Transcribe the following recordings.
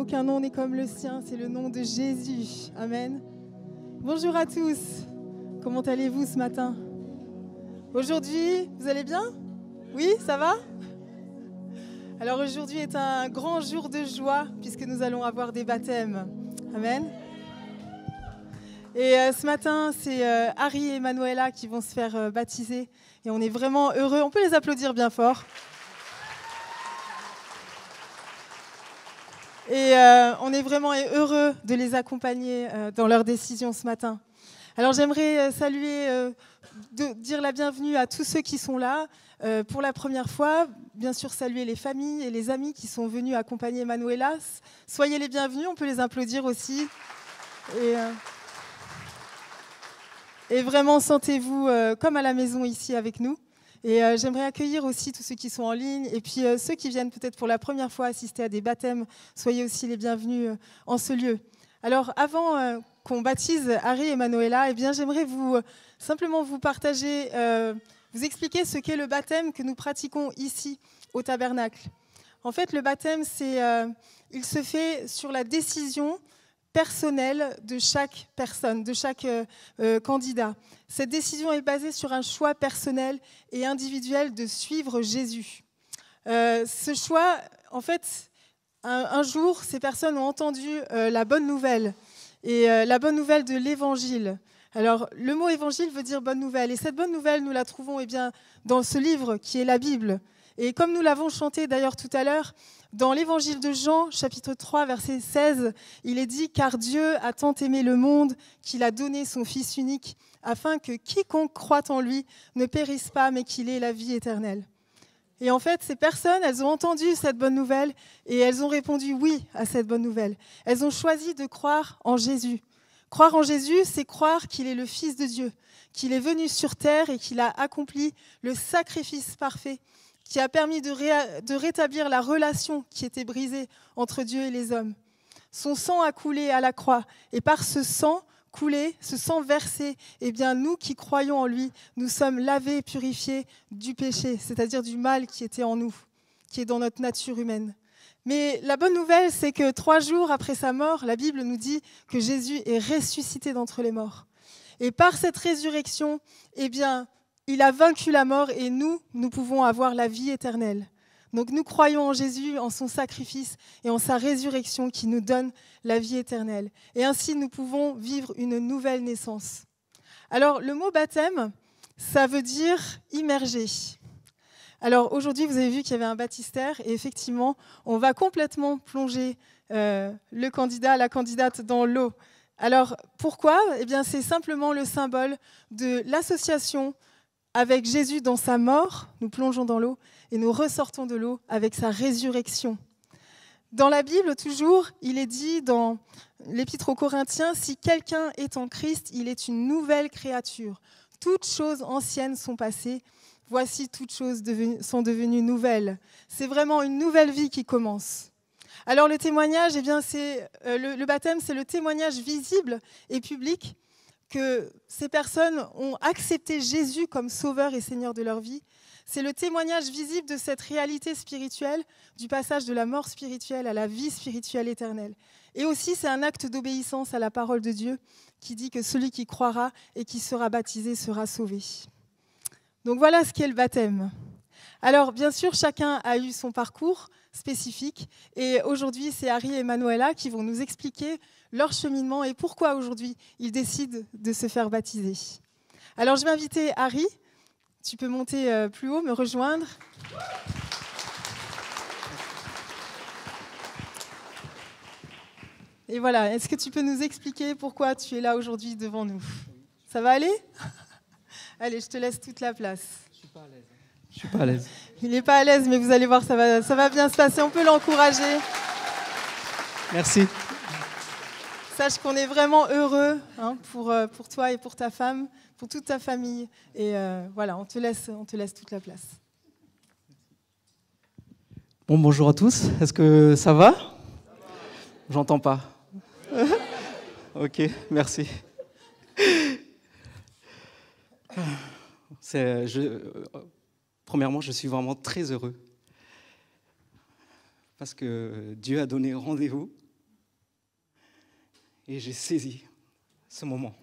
aucun nom n'est comme le sien, c'est le nom de Jésus. Amen. Bonjour à tous. Comment allez-vous ce matin? Aujourd'hui, vous allez bien? Oui, ça va? Alors aujourd'hui est un grand jour de joie puisque nous allons avoir des baptêmes. Amen. Et ce matin, c'est Harry et Manuela qui vont se faire baptiser. Et on est vraiment heureux. On peut les applaudir bien fort. Et on est vraiment heureux de les accompagner dans leur décision ce matin. Alors j'aimerais saluer, dire la bienvenue à tous ceux qui sont là pour la première fois. Bien sûr, saluer les familles et les amis qui sont venus accompagner Manuela. Soyez les bienvenus, on peut les applaudir aussi. Et vraiment, sentez-vous comme à la maison ici avec nous. Et j'aimerais accueillir aussi tous ceux qui sont en ligne. Et puis ceux qui viennent peut-être pour la première fois assister à des baptêmes, soyez aussi les bienvenus en ce lieu. Alors avant qu'on baptise Harry et Manuela, eh bien, j'aimerais simplement vous partager, vous expliquer ce qu'est le baptême que nous pratiquons ici au tabernacle. En fait, le baptême, il se fait sur la décision personnelle de chaque personne, de chaque candidat. Cette décision est basée sur un choix personnel et individuel de suivre Jésus. Ce choix, en fait, un jour, ces personnes ont entendu la bonne nouvelle, et la bonne nouvelle de l'Évangile. Alors, le mot Évangile veut dire bonne nouvelle, et cette bonne nouvelle, nous la trouvons dans ce livre qui est la Bible. Et comme nous l'avons chanté d'ailleurs tout à l'heure, dans l'Évangile de Jean, chapitre 3, verset 16, il est dit « Car Dieu a tant aimé le monde qu'il a donné son Fils unique, afin que quiconque croit en lui ne périsse pas, mais qu'il ait la vie éternelle. » Et en fait, ces personnes, elles ont entendu cette bonne nouvelle et elles ont répondu oui à cette bonne nouvelle. Elles ont choisi de croire en Jésus. Croire en Jésus, c'est croire qu'il est le Fils de Dieu, qu'il est venu sur terre et qu'il a accompli le sacrifice parfait qui a permis de rétablir la relation qui était brisée entre Dieu et les hommes. Son sang a coulé à la croix, et par ce sang coulé, ce sang versé, eh bien nous qui croyons en lui, nous sommes lavés et purifiés du péché, c'est-à-dire du mal qui était en nous, qui est dans notre nature humaine. Mais la bonne nouvelle, c'est que 3 jours après sa mort, la Bible nous dit que Jésus est ressuscité d'entre les morts. Et par cette résurrection, eh bien, il a vaincu la mort et nous pouvons avoir la vie éternelle. Donc nous croyons en Jésus, en son sacrifice et en sa résurrection qui nous donne la vie éternelle. Et ainsi, nous pouvons vivre une nouvelle naissance. Alors, le mot baptême, ça veut dire immerger. Alors aujourd'hui, vous avez vu qu'il y avait un baptistère et effectivement, on va complètement plonger le candidat, la candidate dans l'eau. Alors pourquoi ? Eh bien, c'est simplement le symbole de l'association avec Jésus dans sa mort, nous plongeons dans l'eau, et nous ressortons de l'eau avec sa résurrection. Dans la Bible, toujours, il est dit dans l'Épître aux Corinthiens, « Si quelqu'un est en Christ, il est une nouvelle créature. Toutes choses anciennes sont passées, voici toutes choses sont devenues nouvelles. » C'est vraiment une nouvelle vie qui commence. Alors le témoignage, eh bien, le baptême, c'est le témoignage visible et public que ces personnes ont accepté Jésus comme sauveur et seigneur de leur vie. C'est le témoignage visible de cette réalité spirituelle, du passage de la mort spirituelle à la vie spirituelle éternelle. Et aussi, c'est un acte d'obéissance à la parole de Dieu qui dit que celui qui croira et qui sera baptisé sera sauvé. Donc voilà ce qu'est le baptême. Alors, bien sûr, chacun a eu son parcours spécifique. Et aujourd'hui, c'est Harry et Manuela qui vont nous expliquer leur cheminement et pourquoi aujourd'hui ils décident de se faire baptiser. Alors, je vais inviter Harry. Tu peux monter plus haut, me rejoindre. Et voilà, est-ce que tu peux nous expliquer pourquoi tu es là aujourd'hui devant nous ? Ça va aller ? Allez, je te laisse toute la place. Je suis pas à l'aise. Il n'est pas à l'aise, mais vous allez voir, ça va bien se passer. On peut l'encourager. Merci. Sache qu'on est vraiment heureux pour toi et pour ta femme, pour toute ta famille. Et voilà, on te laisse toute la place. Bon, bonjour à tous. Est-ce que ça va ? J'entends pas. Ok, merci. Premièrement, je suis vraiment très heureux parce que Dieu a donné rendez-vous Et j'ai saisi ce moment.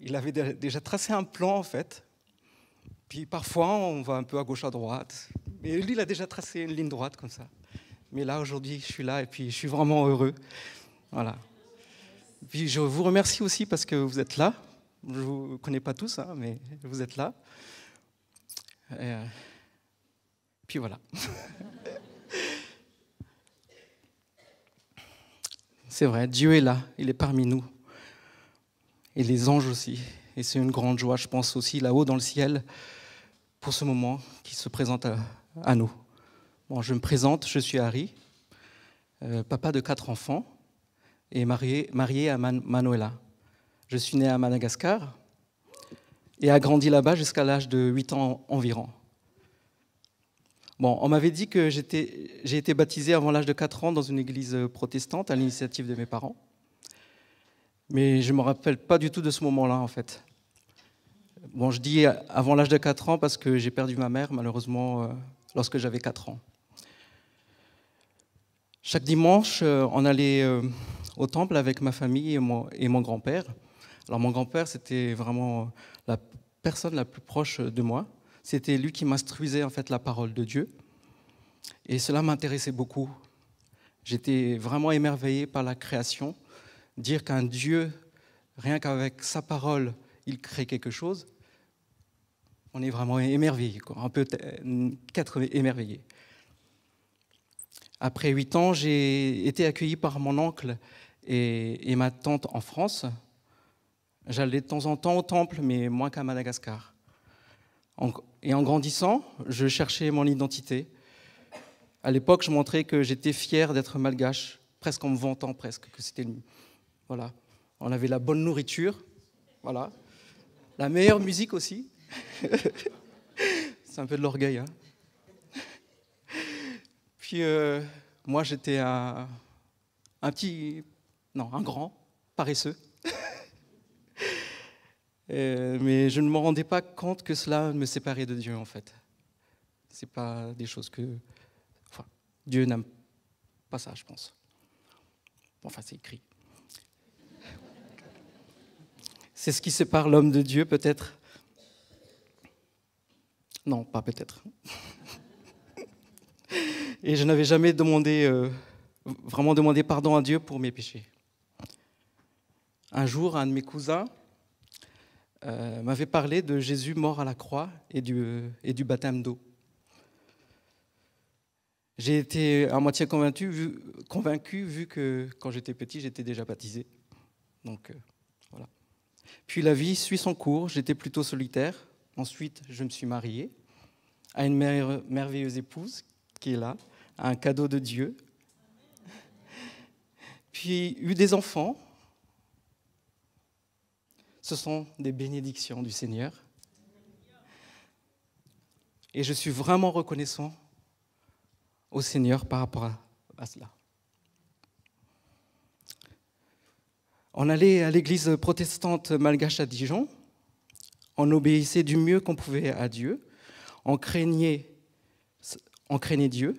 Il avait déjà tracé un plan, en fait. Puis parfois, on va un peu à gauche, à droite. Mais lui, il a déjà tracé une ligne droite comme ça. Mais là, aujourd'hui, je suis là et puis je suis vraiment heureux. Voilà. Puis je vous remercie aussi parce que vous êtes là. Je ne vous connais pas tous, hein, mais vous êtes là. Et puis voilà. C'est vrai, Dieu est là, il est parmi nous. Et les anges aussi. Et c'est une grande joie, je pense aussi, là-haut dans le ciel, pour ce moment qui se présente à nous. Bon, je me présente, je suis Harry, papa de 4 enfants, et marié à Manuela. Je suis né à Madagascar et a grandi là-bas jusqu'à l'âge de 8 ans environ. Bon, on m'avait dit que j'ai été baptisé avant l'âge de 4 ans dans une église protestante à l'initiative de mes parents. Mais je ne me rappelle pas du tout de ce moment-là, en fait. Bon, je dis avant l'âge de 4 ans parce que j'ai perdu ma mère, malheureusement, lorsque j'avais 4 ans. Chaque dimanche, on allait au temple avec ma famille et mon grand-père. Alors, mon grand-père, c'était vraiment la personne la plus proche de moi. C'était lui qui m'instruisait, en fait, la parole de Dieu. Et cela m'intéressait beaucoup. J'étais vraiment émerveillé par la création. Dire qu'un Dieu, rien qu'avec sa parole, il crée quelque chose, on est vraiment émerveillé, quoi. On peut qu'être émerveillé. Après 8 ans, j'ai été accueilli par mon oncle et ma tante en France. J'allais de temps en temps au temple, mais moins qu'à Madagascar. Et en grandissant, je cherchais mon identité. À l'époque, je montrais que j'étais fier d'être malgache, presque en me vantant presque que c'était lui. Voilà. On avait la bonne nourriture, voilà. La meilleure musique aussi. C'est un peu de l'orgueil, hein. Puis moi, j'étais un grand paresseux. Mais je ne me rendais pas compte que cela me séparait de Dieu, en fait. C'est pas des choses que... Enfin, Dieu n'aime pas ça, je pense. Enfin, c'est écrit. C'est ce qui sépare l'homme de Dieu, peut-être. Non, pas peut-être. Et je n'avais jamais vraiment demandé pardon à Dieu pour mes péchés. Un jour, un de mes cousins m'avait parlé de Jésus mort à la croix et du baptême d'eau. J'ai été à moitié convaincu vu que quand j'étais petit, j'étais déjà baptisé. Donc, voilà. Puis la vie suit son cours, j'étais plutôt solitaire. Ensuite, je me suis marié à une merveilleuse épouse qui est là, un cadeau de Dieu. Puis eu des enfants. Ce sont des bénédictions du Seigneur. Et je suis vraiment reconnaissant au Seigneur par rapport à cela. On allait à l'église protestante malgache à Dijon. On obéissait du mieux qu'on pouvait à Dieu. On craignait Dieu.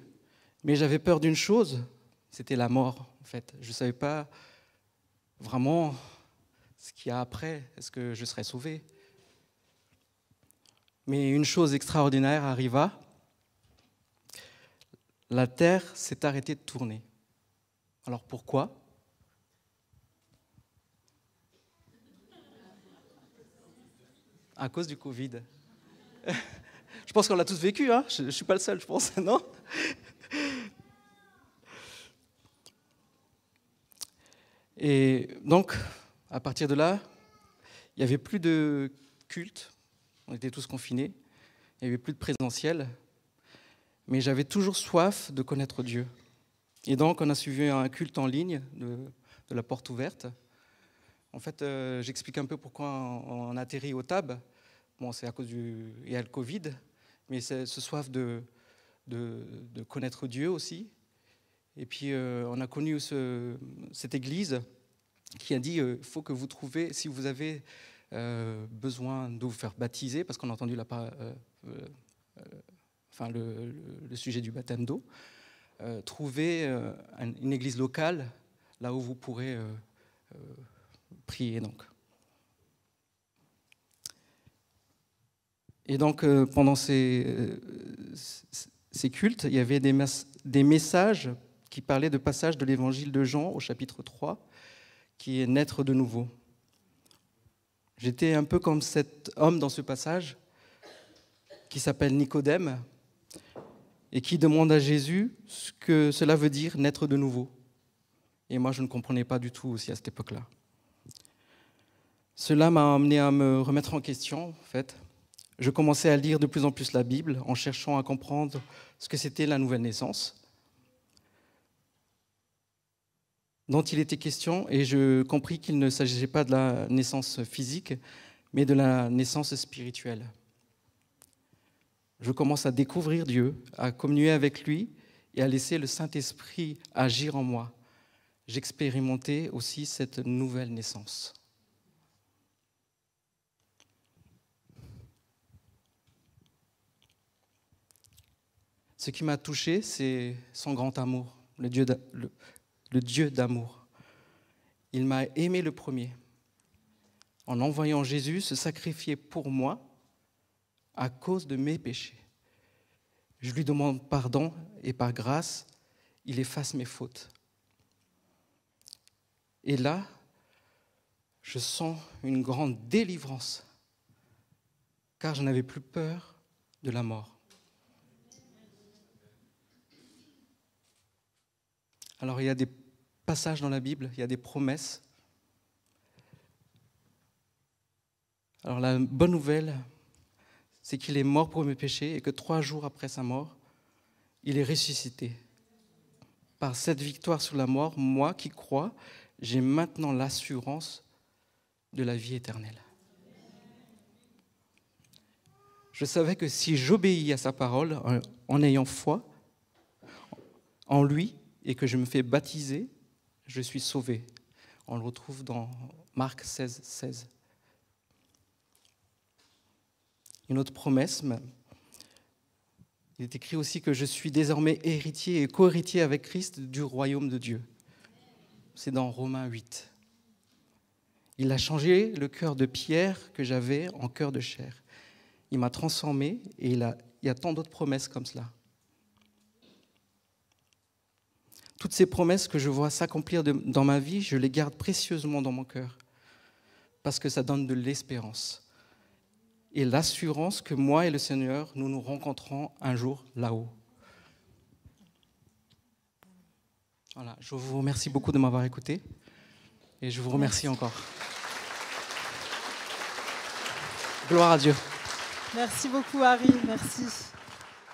Mais j'avais peur d'une chose, c'était la mort, en fait. Je ne savais pas vraiment ce qu'il y a après. Est-ce que je serais sauvé? Mais une chose extraordinaire arriva. La terre s'est arrêtée de tourner. Alors pourquoi? À cause du Covid. Je pense qu'on l'a tous vécu, hein? Je ne suis pas le seul, je pense, non? Et donc, à partir de là, il n'y avait plus de culte, on était tous confinés, il n'y avait plus de présentiel, mais j'avais toujours soif de connaître Dieu. Et donc, on a suivi un culte en ligne de la porte ouverte. En fait, j'explique un peu pourquoi on atterrit au TAB. Bon, c'est à cause il y a le Covid, mais c'est ce soif de connaître Dieu aussi. Et puis, on a connu cette église qui a dit il faut que vous trouviez, si vous avez besoin de vous faire baptiser, parce qu'on a entendu le sujet du baptême d'eau, trouvez une église locale là où vous pourrez prier. Donc. Et donc, pendant ces cultes, il y avait des messages qui parlaient de passages de l'évangile de Jean au chapitre 3, qui est naître de nouveau. J'étais un peu comme cet homme dans ce passage, qui s'appelle Nicodème, et qui demande à Jésus ce que cela veut dire naître de nouveau. Et moi, je ne comprenais pas du tout aussi à cette époque-là. Cela m'a amené à me remettre en question, en fait. Je commençais à lire de plus en plus la Bible en cherchant à comprendre ce que c'était la nouvelle naissance dont il était question, et je compris qu'il ne s'agissait pas de la naissance physique, mais de la naissance spirituelle. Je commence à découvrir Dieu, à communier avec lui et à laisser le Saint-Esprit agir en moi. J'expérimentais aussi cette nouvelle naissance. Ce qui m'a touché, c'est son grand amour, le Dieu d'amour. Il m'a aimé le premier, en envoyant Jésus se sacrifier pour moi à cause de mes péchés. Je lui demande pardon et par grâce, il efface mes fautes. Et là, je sens une grande délivrance, car je n'avais plus peur de la mort. Alors il y a des passages dans la Bible, il y a des promesses. Alors la bonne nouvelle, c'est qu'il est mort pour mes péchés et que 3 jours après sa mort, il est ressuscité. Par cette victoire sur la mort, moi qui crois, j'ai maintenant l'assurance de la vie éternelle. Je savais que si j'obéis à sa parole en ayant foi en lui et que je me fais baptiser, je suis sauvé. On le retrouve dans Marc 16, 16. Une autre promesse, il est écrit aussi que je suis désormais héritier et co-héritier avec Christ du royaume de Dieu. C'est dans Romains 8. Il a changé le cœur de pierre que j'avais en cœur de chair. Il m'a transformé et il y a tant d'autres promesses comme cela. Toutes ces promesses que je vois s'accomplir dans ma vie, je les garde précieusement dans mon cœur parce que ça donne de l'espérance et l'assurance que moi et le Seigneur, nous nous rencontrons un jour là-haut. Voilà, je vous remercie beaucoup de m'avoir écouté et je vous remercie encore. Gloire à Dieu. Merci beaucoup, Harry. Merci.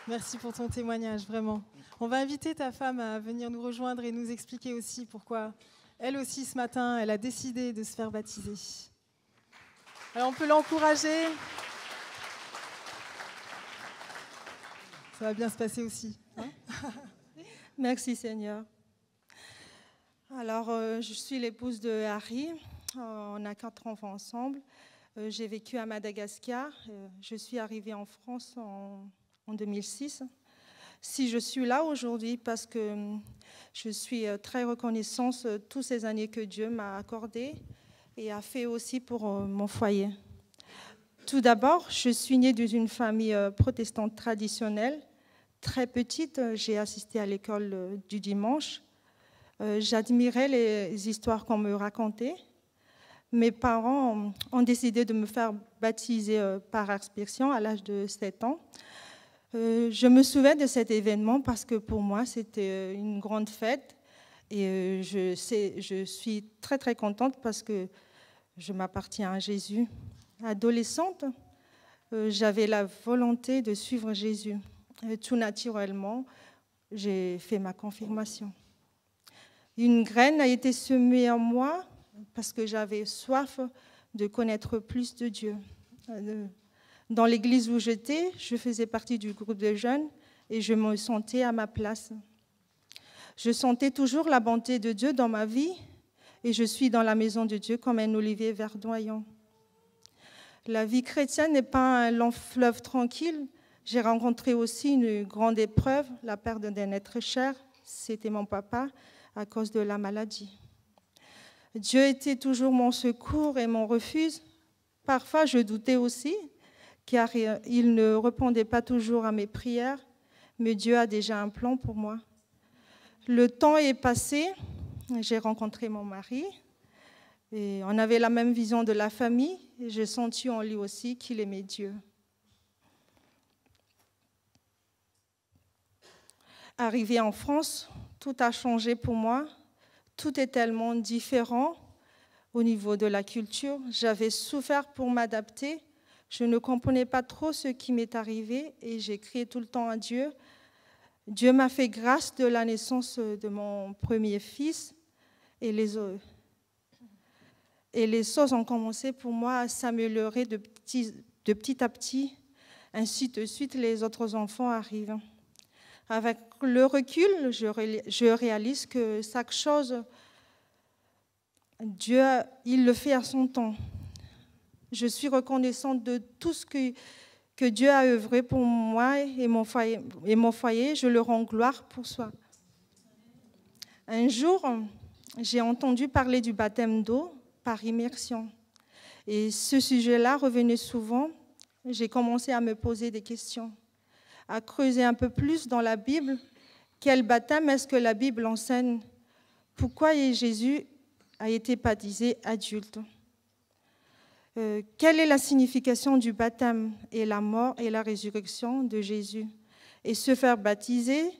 Merci pour ton témoignage, vraiment. On va inviter ta femme à venir nous rejoindre et nous expliquer aussi pourquoi elle aussi, ce matin, elle a décidé de se faire baptiser. Alors, on peut l'encourager. Ça va bien se passer aussi. Hein? Merci, Seigneur. Alors, je suis l'épouse de Harry. On a 4 enfants ensemble. J'ai vécu à Madagascar. Je suis arrivée en France en 2006. Si je suis là aujourd'hui, parce que je suis très reconnaissante de toutes ces années que Dieu m'a accordées et a fait aussi pour mon foyer. Tout d'abord, je suis née dans une famille protestante traditionnelle. Très petite, j'ai assisté à l'école du dimanche. J'admirais les histoires qu'on me racontait. Mes parents ont décidé de me faire baptiser par aspersion à l'âge de 7 ans. Je me souviens de cet événement parce que pour moi, c'était une grande fête. Et je suis très, très contente parce que je m'appartiens à Jésus. Adolescente, j'avais la volonté de suivre Jésus. Et tout naturellement, j'ai fait ma confirmation. Une graine a été semée en moi parce que j'avais soif de connaître plus de Dieu. Dans l'église où j'étais, je faisais partie du groupe de jeunes et je me sentais à ma place. Je sentais toujours la bonté de Dieu dans ma vie et je suis dans la maison de Dieu comme un olivier verdoyant. La vie chrétienne n'est pas un long fleuve tranquille. J'ai rencontré aussi une grande épreuve, la perte d'un être cher. C'était mon papa à cause de la maladie. Dieu était toujours mon secours et mon refuge. Parfois, je doutais aussi, car il ne répondait pas toujours à mes prières, mais Dieu a déjà un plan pour moi. Le temps est passé, j'ai rencontré mon mari, et on avait la même vision de la famille, et j'ai senti en lui aussi qu'il aimait Dieu. Arrivé en France, tout a changé pour moi. Tout est tellement différent au niveau de la culture. J'avais souffert pour m'adapter. Je ne comprenais pas trop ce qui m'est arrivé et j'ai crié tout le temps à Dieu. Dieu m'a fait grâce de la naissance de mon premier fils et les choses ont commencé pour moi à s'améliorer de petit à petit. Ainsi de suite, les autres enfants arrivent. Avec le recul, je réalise que chaque chose, Dieu, il le fait à son temps. Je suis reconnaissante de tout ce que Dieu a œuvré pour moi et mon foyer. Je le rends gloire pour soi. Un jour, j'ai entendu parler du baptême d'eau par immersion. Et ce sujet-là revenait souvent. J'ai commencé à me poser des questions, à creuser un peu plus dans la Bible. Quel baptême est-ce que la Bible enseigne? Pourquoi Jésus a été baptisé adulte? Quelle est la signification du baptême et la mort et la résurrection de Jésus? Et se faire baptiser,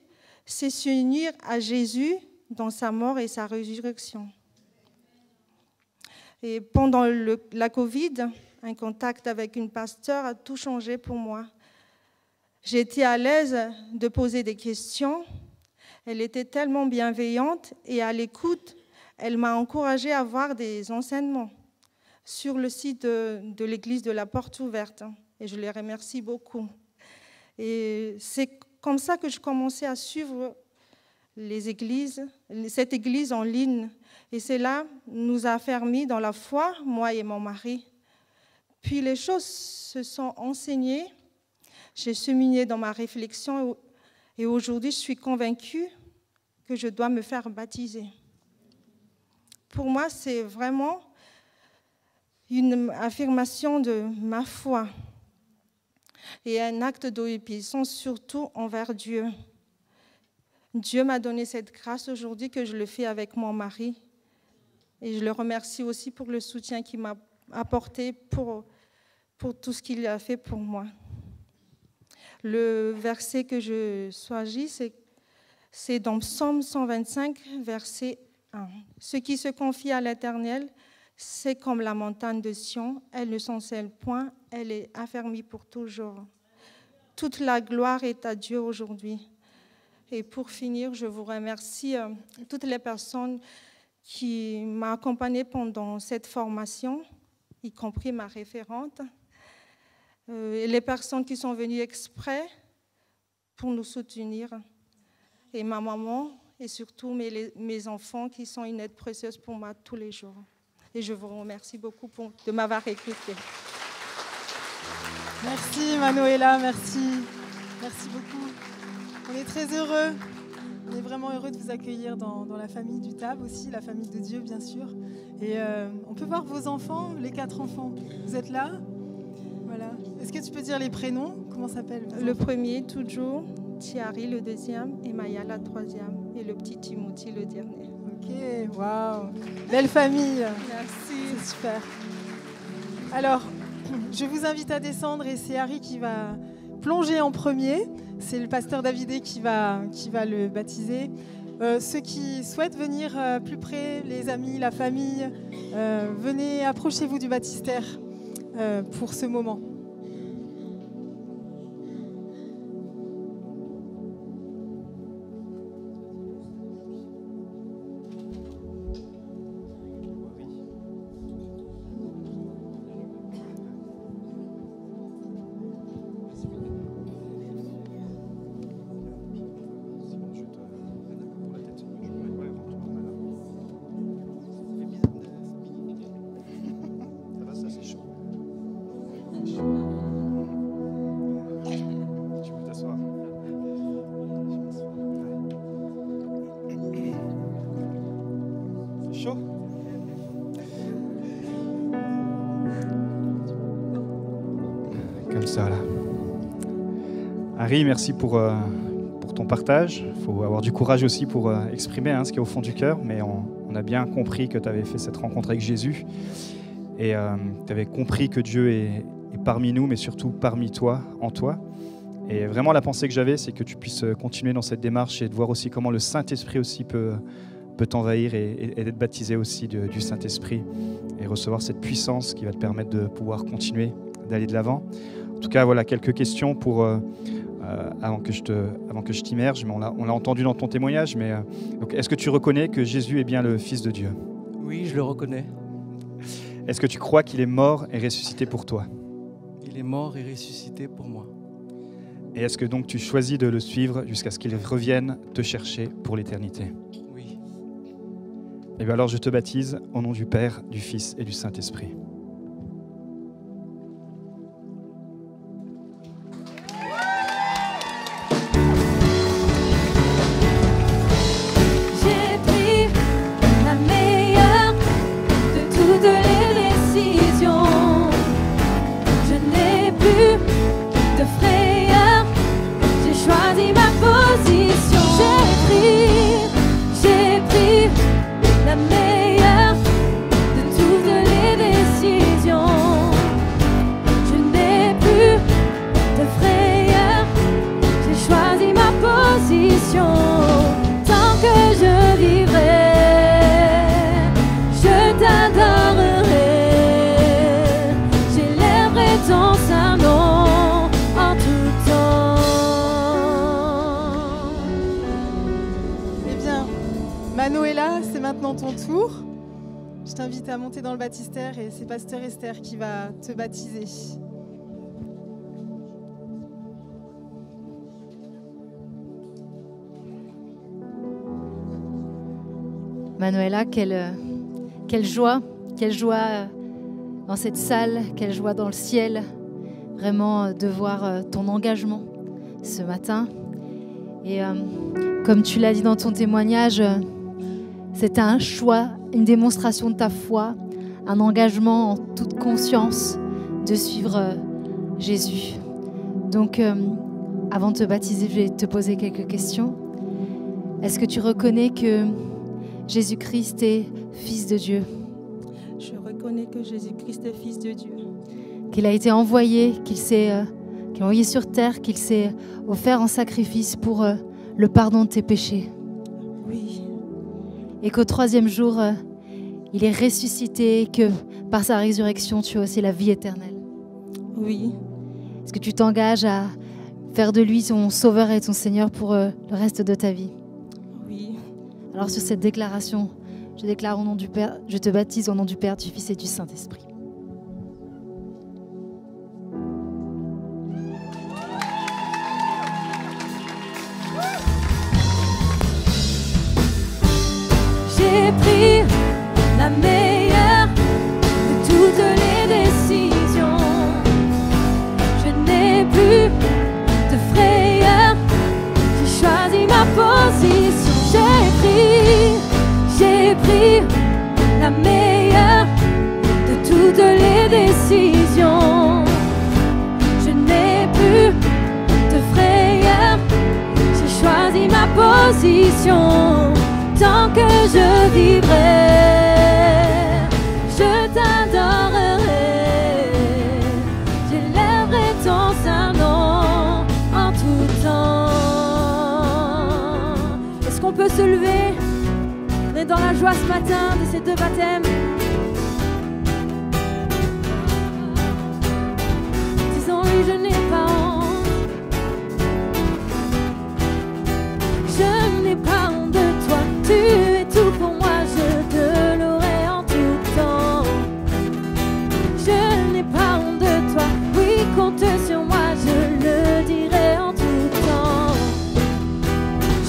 c'est s'unir à Jésus dans sa mort et sa résurrection. Et pendant la Covid, un contact avec une pasteure a tout changé pour moi. J'ai été à l'aise de poser des questions. Elle était tellement bienveillante et à l'écoute. Elle m'a encouragée à avoir des enseignements sur le site de l'église de la Porte Ouverte. Et je les remercie beaucoup. Et c'est comme ça que je commençais à suivre cette église en ligne. Et cela nous a affermis dans la foi, moi et mon mari. Puis les choses se sont enseignées. J'ai cheminé dans ma réflexion et aujourd'hui, je suis convaincue que je dois me faire baptiser. Pour moi, c'est vraiment une affirmation de ma foi et un acte d'obéissance surtout envers Dieu. Dieu m'a donné cette grâce aujourd'hui que je le fais avec mon mari et je le remercie aussi pour le soutien qu'il m'a apporté pour tout ce qu'il a fait pour moi. Le verset que je choisis, c'est dans Psaume 125, verset 1. « Ce qui se confie à l'Éternel, c'est comme la montagne de Sion, elle ne s'enselle point, elle est affermie pour toujours. Toute la gloire est à Dieu aujourd'hui. » Et pour finir, je vous remercie toutes les personnes qui m'ont accompagnée pendant cette formation, y compris ma référente, et les personnes qui sont venues exprès pour nous soutenir, et ma maman, et surtout mes enfants qui sont une aide précieuse pour moi tous les jours. Et je vous remercie beaucoup de m'avoir écouté. Merci Manuela, merci. Merci beaucoup. On est très heureux. On est vraiment heureux de vous accueillir dans la famille du TAB aussi, la famille de Dieu bien sûr. Et on peut voir vos enfants, les 4 enfants. Vous êtes là? Voilà. Est-ce que tu peux dire les prénoms? Comment s'appellent? Le premier, toujours, Thierry le deuxième, et Maya la troisième, et le petit Timothy le dernier. Ok, waouh, belle famille. Merci. C'est super. Alors, je vous invite à descendre et c'est Harry qui va plonger en premier. C'est le pasteur Davidé qui va le baptiser. Ceux qui souhaitent venir plus près, les amis, la famille, venez, approchez-vous du baptistère pour ce moment. ça là. Harry, merci pour ton partage. Il faut avoir du courage aussi pour exprimer ce qui est au fond du cœur, mais on a bien compris que tu avais fait cette rencontre avec Jésus et tu avais compris que Dieu est parmi nous, mais surtout parmi toi, en toi. Et vraiment, la pensée que j'avais, c'est que tu puisses continuer dans cette démarche et de voir aussi comment le Saint-Esprit aussi peut t'envahir et être baptisé aussi du Saint-Esprit et recevoir cette puissance qui va te permettre de pouvoir continuer d'aller de l'avant. En tout cas, voilà quelques questions pour avant que je t'immerge, mais on l'a entendu dans ton témoignage. Mais donc, est-ce que tu reconnais que Jésus est bien le Fils de Dieu? Oui, je le reconnais. Est-ce que tu crois qu'il est mort et ressuscité pour toi? Il est mort et ressuscité pour moi. Et est-ce que donc tu choisis de le suivre jusqu'à ce qu'il revienne te chercher pour l'éternité? Oui. Et bien alors je te baptise au nom du Père, du Fils et du Saint-Esprit. Manuela, c'est maintenant ton tour. Je t'invite à monter dans le baptistère et c'est Pasteur Esther qui va te baptiser. Manuela, quelle joie dans cette salle, quelle joie dans le ciel, vraiment de voir ton engagement ce matin. Et comme tu l'as dit dans ton témoignage, c'était un choix, une démonstration de ta foi, un engagement en toute conscience de suivre Jésus. Donc, avant de te baptiser, je vais te poser quelques questions. Est-ce que tu reconnais que Jésus-Christ est Fils de Dieu? Je reconnais que Jésus-Christ est Fils de Dieu. Qu'il a été envoyé, qu'il est envoyé sur terre, qu'il s'est offert en sacrifice pour le pardon de tes péchés. Oui. Et qu'au troisième jour, il est ressuscité et que par sa résurrection, tu as aussi la vie éternelle. Oui. Est-ce que tu t'engages à faire de lui ton sauveur et ton Seigneur pour le reste de ta vie? Oui. Alors sur cette déclaration, je déclare au nom du Père, je te baptise au nom du Père, du Fils et du Saint-Esprit. J'ai pris la meilleure de toutes les décisions. Je n'ai plus de frayeur, j'ai choisi ma position. J'ai pris la meilleure de toutes les décisions. Je n'ai plus de frayeur, j'ai choisi ma position. Tant que je vivrai, je t'adorerai, j'élèverai ton saint nom en tout temps. Est-ce qu'on peut se lever? On est dans la joie ce matin de ces deux baptêmes. Disons-lui, je n'ai pas honte. Je n'ai pas honte de toi. Tu es tout pour moi, je te louerai en tout temps. Je n'ai pas honte de toi, oui, compte sur moi, je le dirai en tout temps.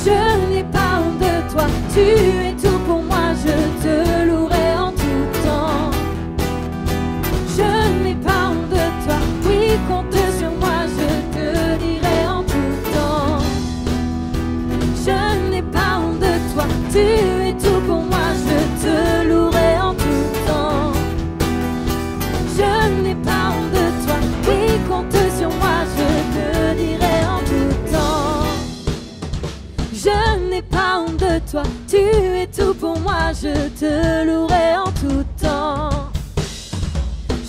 Je n'ai pas honte de toi, tu es tout pour moi, je te louerai en tout temps. Je n'ai pas honte de toi, oui, compte sur moi. moi, je te louerai en tout temps.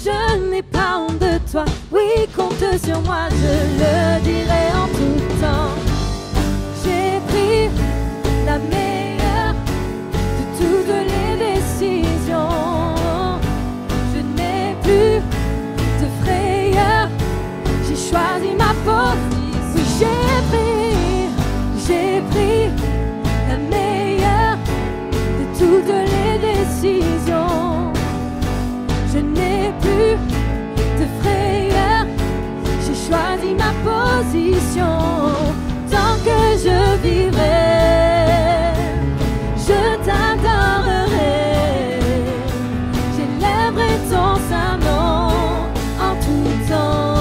Je n'ai pas honte de toi, oui, compte sur moi, je le dirai en tout temps. J'ai pris la meilleure de toutes les décisions. Je n'ai plus de frayeur, j'ai choisi ma position. Oui, j'ai pris la meilleure de toutes les décisions. Je n'ai plus de frayeur, j'ai choisi ma position. Tant que je vivrai, je t'adorerai, j'élèverai ton saint nom en tout temps.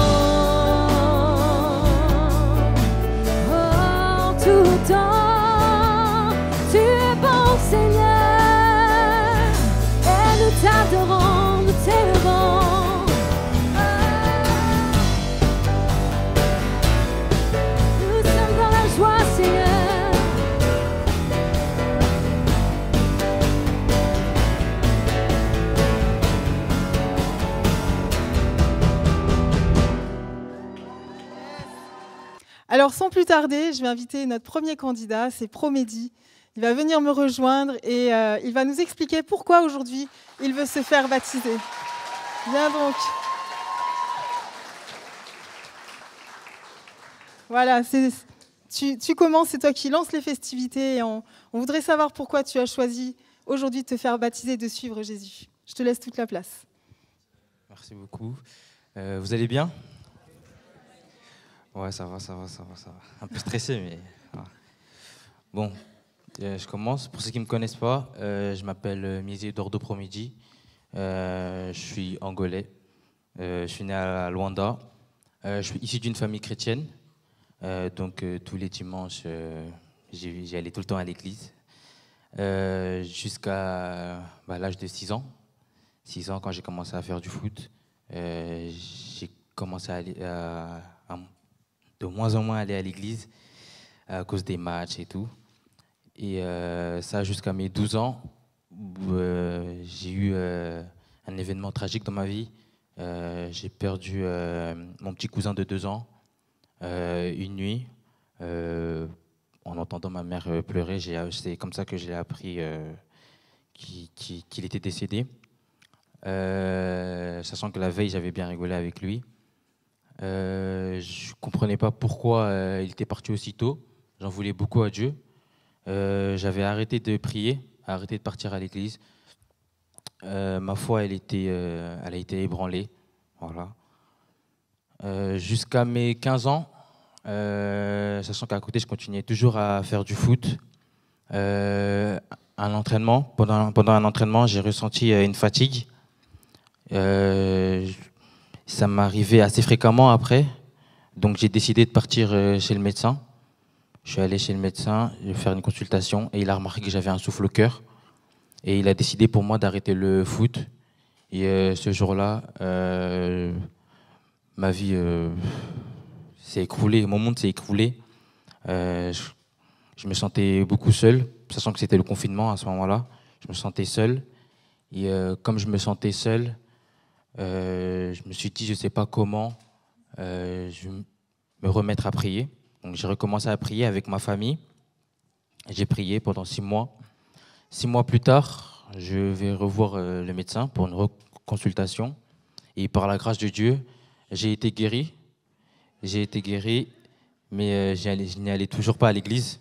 Oh, en tout temps, tu es bon Seigneur, et nous t'adorons, nous t'élevons. Nous sommes dans la joie, Seigneur. Alors, sans plus tarder, je vais inviter notre premier candidat, c'est Promedi. Il va venir me rejoindre et il va nous expliquer pourquoi aujourd'hui il veut se faire baptiser. Viens donc. Voilà, tu commences, c'est toi qui lances les festivités. Et on voudrait savoir pourquoi tu as choisi aujourd'hui de te faire baptiser et de suivre Jésus. Je te laisse toute la place. Merci beaucoup. Vous allez bien ? Ouais, ça va. Un peu stressé, mais... ouais. Bon, je commence. Pour ceux qui ne me connaissent pas, je m'appelle Mizi Dordo Promedi. Je suis angolais. Je suis né à Luanda. Je suis issu d'une famille chrétienne. Donc, tous les dimanches, j'y allais tout le temps à l'église. Jusqu'à l'âge de 6 ans. 6 ans, quand j'ai commencé à faire du foot, j'ai commencé à aller de moins en moins aller à l'église à cause des matchs et tout. Et ça jusqu'à mes 12 ans, où j'ai eu un événement tragique dans ma vie. J'ai perdu mon petit cousin de 2 ans une nuit. En entendant ma mère pleurer, c'est comme ça que j'ai appris qu'il était décédé. Sachant que la veille, j'avais bien rigolé avec lui. Je ne comprenais pas pourquoi il était parti aussitôt. J'en voulais beaucoup à Dieu. J'avais arrêté de prier, arrêté de partir à l'église. Ma foi, elle a été ébranlée. Voilà. Jusqu'à mes 15 ans, sachant qu'à côté, je continuais toujours à faire du foot. Un entraînement, pendant un entraînement, j'ai ressenti une fatigue. Ça m'arrivait assez fréquemment après, donc j'ai décidé de partir chez le médecin. Je suis allé chez le médecin, je vais faire une consultation et il a remarqué que j'avais un souffle au cœur. Et il a décidé pour moi d'arrêter le foot. Et ce jour-là, ma vie s'est écroulée, mon monde s'est écroulé. Je me sentais beaucoup seul, sachant que c'était le confinement à ce moment-là. Je me sentais seul. Et comme je me sentais seul, je me suis dit, je ne sais pas comment je vais me remettre à prier. Donc j'ai recommencé à prier avec ma famille. J'ai prié pendant 6 mois. 6 mois plus tard, je vais revoir le médecin pour une consultation. Et par la grâce de Dieu, j'ai été guéri. Mais je n'y allais toujours pas à l'église.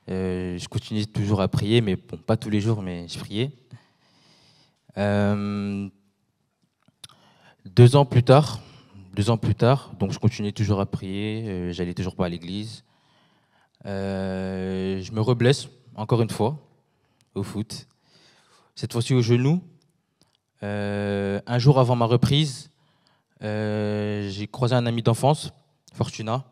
Je continuais toujours à prier, mais bon, pas tous les jours, mais je priais. 2 ans plus tard, donc je continuais toujours à prier, j'allais toujours pas à l'église. Je me reblesse, encore une fois, au foot. Cette fois-ci au genou. Un jour avant ma reprise, j'ai croisé un ami d'enfance, Fortuna,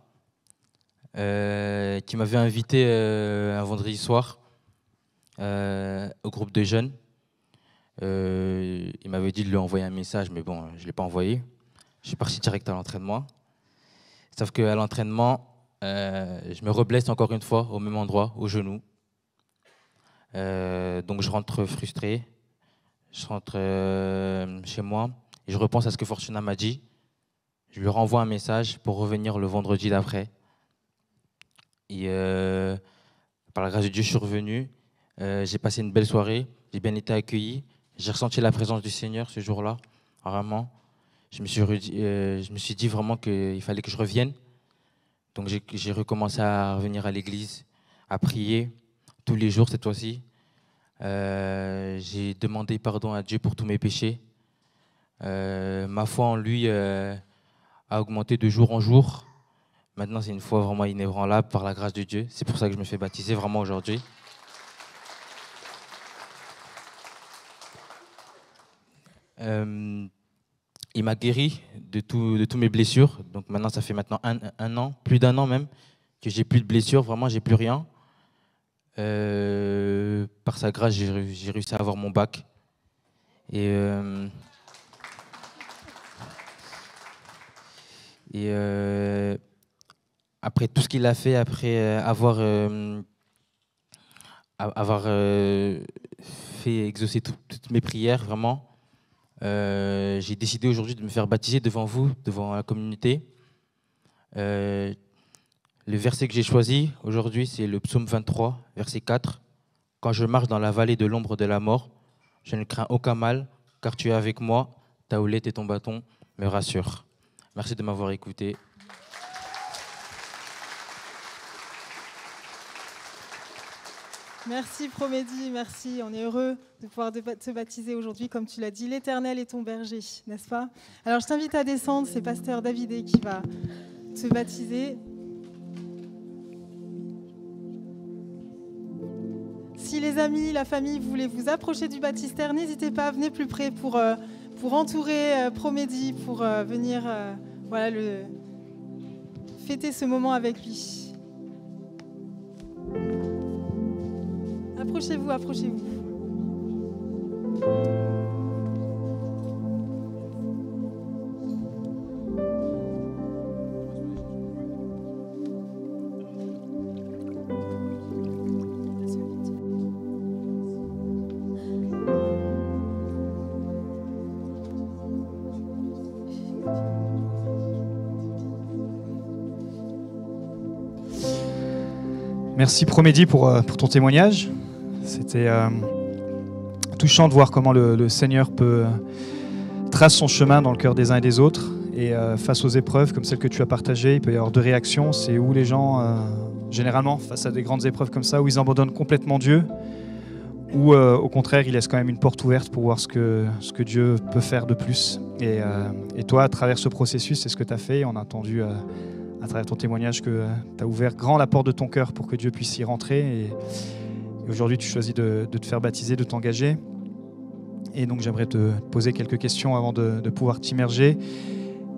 qui m'avait invité un vendredi soir au groupe de jeunes. Il m'avait dit de lui envoyer un message, mais bon, je ne l'ai pas envoyé. Je suis parti direct à l'entraînement. Sauf qu'à l'entraînement, je me reblesse encore une fois au même endroit, au genou. Donc je rentre frustré, je rentre chez moi et je repense à ce que Fortuna m'a dit. Je lui renvoie un message pour revenir le vendredi d'après. Et par la grâce de Dieu, je suis revenu. J'ai passé une belle soirée, j'ai bien été accueilli. J'ai ressenti la présence du Seigneur ce jour-là, vraiment. Je me suis dit vraiment qu'il fallait que je revienne. Donc j'ai recommencé à revenir à l'église, à prier tous les jours cette fois-ci. J'ai demandé pardon à Dieu pour tous mes péchés. Ma foi en lui a augmenté de jour en jour. Maintenant, c'est une foi vraiment inébranlable par la grâce de Dieu. C'est pour ça que je me fais baptiser vraiment aujourd'hui. Il m'a guéri de toutes mes blessures. Donc maintenant, ça fait maintenant un an, plus d'un an même, que j'ai plus de blessures. Vraiment, j'ai plus rien. Par sa grâce, j'ai réussi à avoir mon bac. Et après tout ce qu'il a fait, après avoir fait exaucer toutes mes prières, vraiment, j'ai décidé aujourd'hui de me faire baptiser devant vous, devant la communauté. Le verset que j'ai choisi aujourd'hui, c'est le psaume 23, verset 4. « Quand je marche dans la vallée de l'ombre de la mort, je ne crains aucun mal, car tu es avec moi, ta houlette et ton bâton me rassurent. » Merci de m'avoir écouté. Merci Promédie, merci. On est heureux de pouvoir te baptiser aujourd'hui, comme tu l'as dit. L'Éternel est ton berger, n'est-ce pas? Alors je t'invite à descendre, c'est Pasteur Davidé qui va te baptiser. Si les amis, la famille, vous voulez vous approcher du baptistère, n'hésitez pas, venez plus près pour entourer Promédie, pour venir fêter ce moment avec lui. Approchez-vous, approchez-vous. Merci Promédie pour ton témoignage. C'était touchant de voir comment le Seigneur trace son chemin dans le cœur des uns et des autres. Et face aux épreuves comme celles que tu as partagées, il peut y avoir deux réactions. C'est où les gens, généralement, face à des grandes épreuves comme ça, où ils abandonnent complètement Dieu, ou au contraire, ils laissent quand même une porte ouverte pour voir ce que Dieu peut faire de plus. Et toi, à travers ce processus, c'est ce que tu as fait. On a entendu à travers ton témoignage que tu as ouvert grand la porte de ton cœur pour que Dieu puisse y rentrer. Et aujourd'hui, tu choisis de te faire baptiser, de t'engager. Et donc, j'aimerais te poser quelques questions avant de pouvoir t'immerger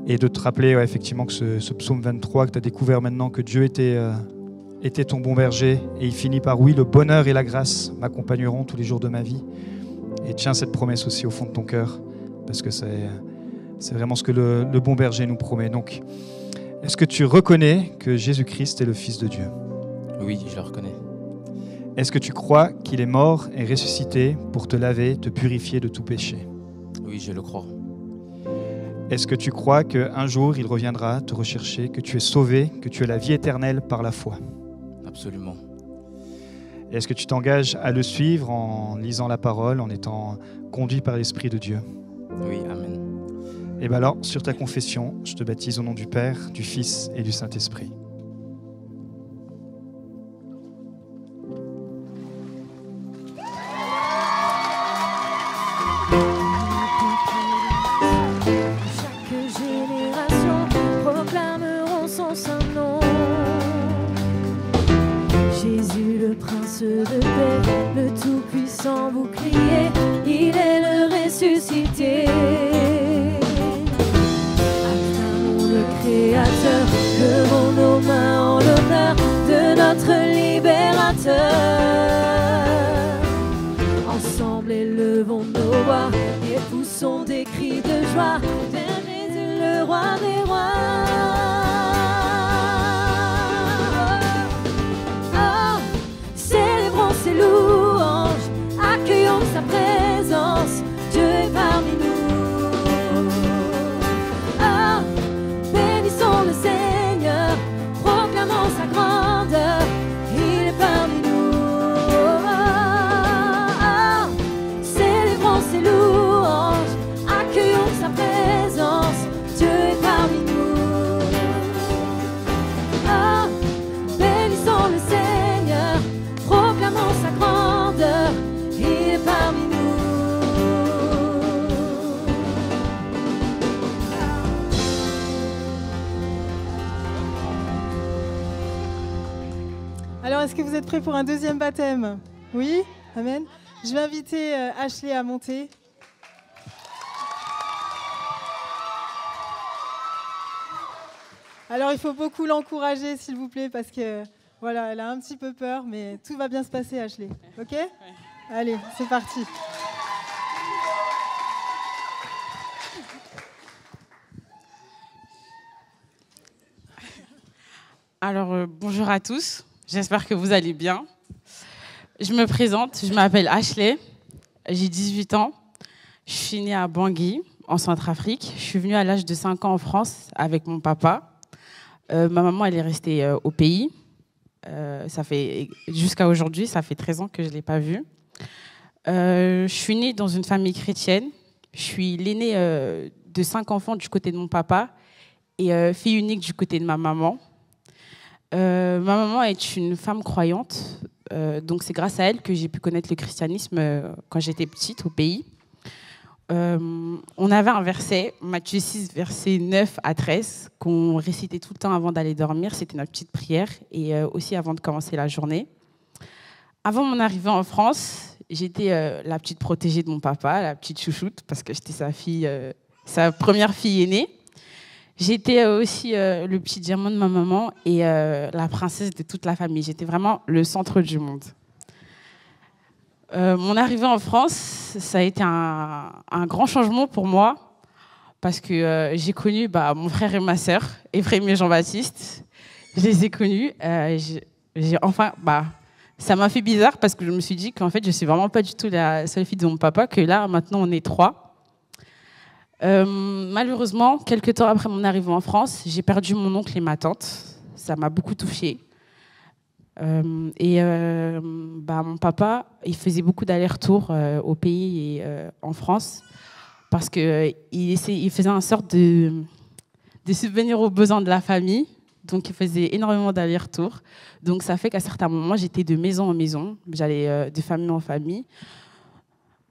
et de te rappeler effectivement que ce psaume 23 que tu as découvert maintenant, que Dieu était ton bon berger. Et il finit par « Oui, le bonheur et la grâce m'accompagneront tous les jours de ma vie ». Et tiens cette promesse aussi au fond de ton cœur, parce que c'est vraiment ce que le bon berger nous promet. Donc, est-ce que tu reconnais que Jésus-Christ est le Fils de Dieu? Oui, je le reconnais. Est-ce que tu crois qu'il est mort et ressuscité pour te laver, te purifier de tout péché? Oui, je le crois. Est-ce que tu crois qu'un jour il reviendra te rechercher, que tu es sauvé, que tu as la vie éternelle par la foi? Absolument. Est-ce que tu t'engages à le suivre en lisant la parole, en étant conduit par l'Esprit de Dieu? Oui, amen. Et bien alors, sur ta confession, je te baptise au nom du Père, du Fils et du Saint-Esprit. Chaque génération proclameront son saint nom. Jésus, le prince de paix, le tout-puissant bouclier, il est le ressuscité. Créateur, levons nos mains en l'honneur de notre libérateur. Ensemble élevons nos voix et poussons des cris de joie vers Jésus, le roi des rois. Oh, célébrons ses louanges. sa présence, Dieu est parmi nous. Ah, bénissons le Seigneur, proclamons sa grandeur, il est parmi nous. Ah, célébrons ses louanges, accueillons sa présence, Dieu est parmi nous. Ah, bénissons le Seigneur, proclamons sa grandeur, il est parmi nous. Alors, est-ce que vous êtes prêts pour un deuxième baptême? Oui? Amen. Je vais inviter Ashley à monter. Alors, il faut beaucoup l'encourager, s'il vous plaît, parce que voilà, elle a un petit peu peur, mais tout va bien se passer, Ashley. OK? Allez, c'est parti. Alors, bonjour à tous. J'espère que vous allez bien. Je me présente, je m'appelle Ashley. J'ai 18 ans. Je suis née à Bangui, en Centrafrique. Je suis venue à l'âge de 5 ans en France avec mon papa. Ma maman, elle est restée au pays. Ça fait jusqu'à aujourd'hui, ça fait 13 ans que je ne l'ai pas vue. Je suis née dans une famille chrétienne. Je suis l'aînée de 5 enfants du côté de mon papa et fille unique du côté de ma maman. Ma maman est une femme croyante, donc c'est grâce à elle que j'ai pu connaître le christianisme quand j'étais petite au pays. On avait un verset, Matthieu 6, versets 9 à 13, qu'on récitait tout le temps avant d'aller dormir. C'était notre petite prière et aussi avant de commencer la journée. Avant mon arrivée en France, j'étais la petite protégée de mon papa, la petite chouchoute, parce que j'étais sa fille, sa première fille aînée. J'étais aussi le petit diamant de ma maman et la princesse de toute la famille. J'étais vraiment le centre du monde. Mon arrivée en France, ça a été un grand changement pour moi parce que j'ai connu mon frère et ma sœur, Ephraim et Jean-Baptiste. Je les ai connus. Ça m'a fait bizarre parce que je me suis dit qu'en fait, je ne suis vraiment pas du tout la seule fille de mon papa, que là, maintenant, on est 3. Malheureusement, quelques temps après mon arrivée en France, j'ai perdu mon oncle et ma tante. Ça m'a beaucoup touchée. Mon papa, il faisait beaucoup d'allers-retours au pays et en France parce qu'il faisait en sorte de subvenir aux besoins de la famille. Donc, il faisait énormément d'allers-retours. Donc, ça fait qu'à certains moments, j'étais de maison en maison. J'allais de famille en famille.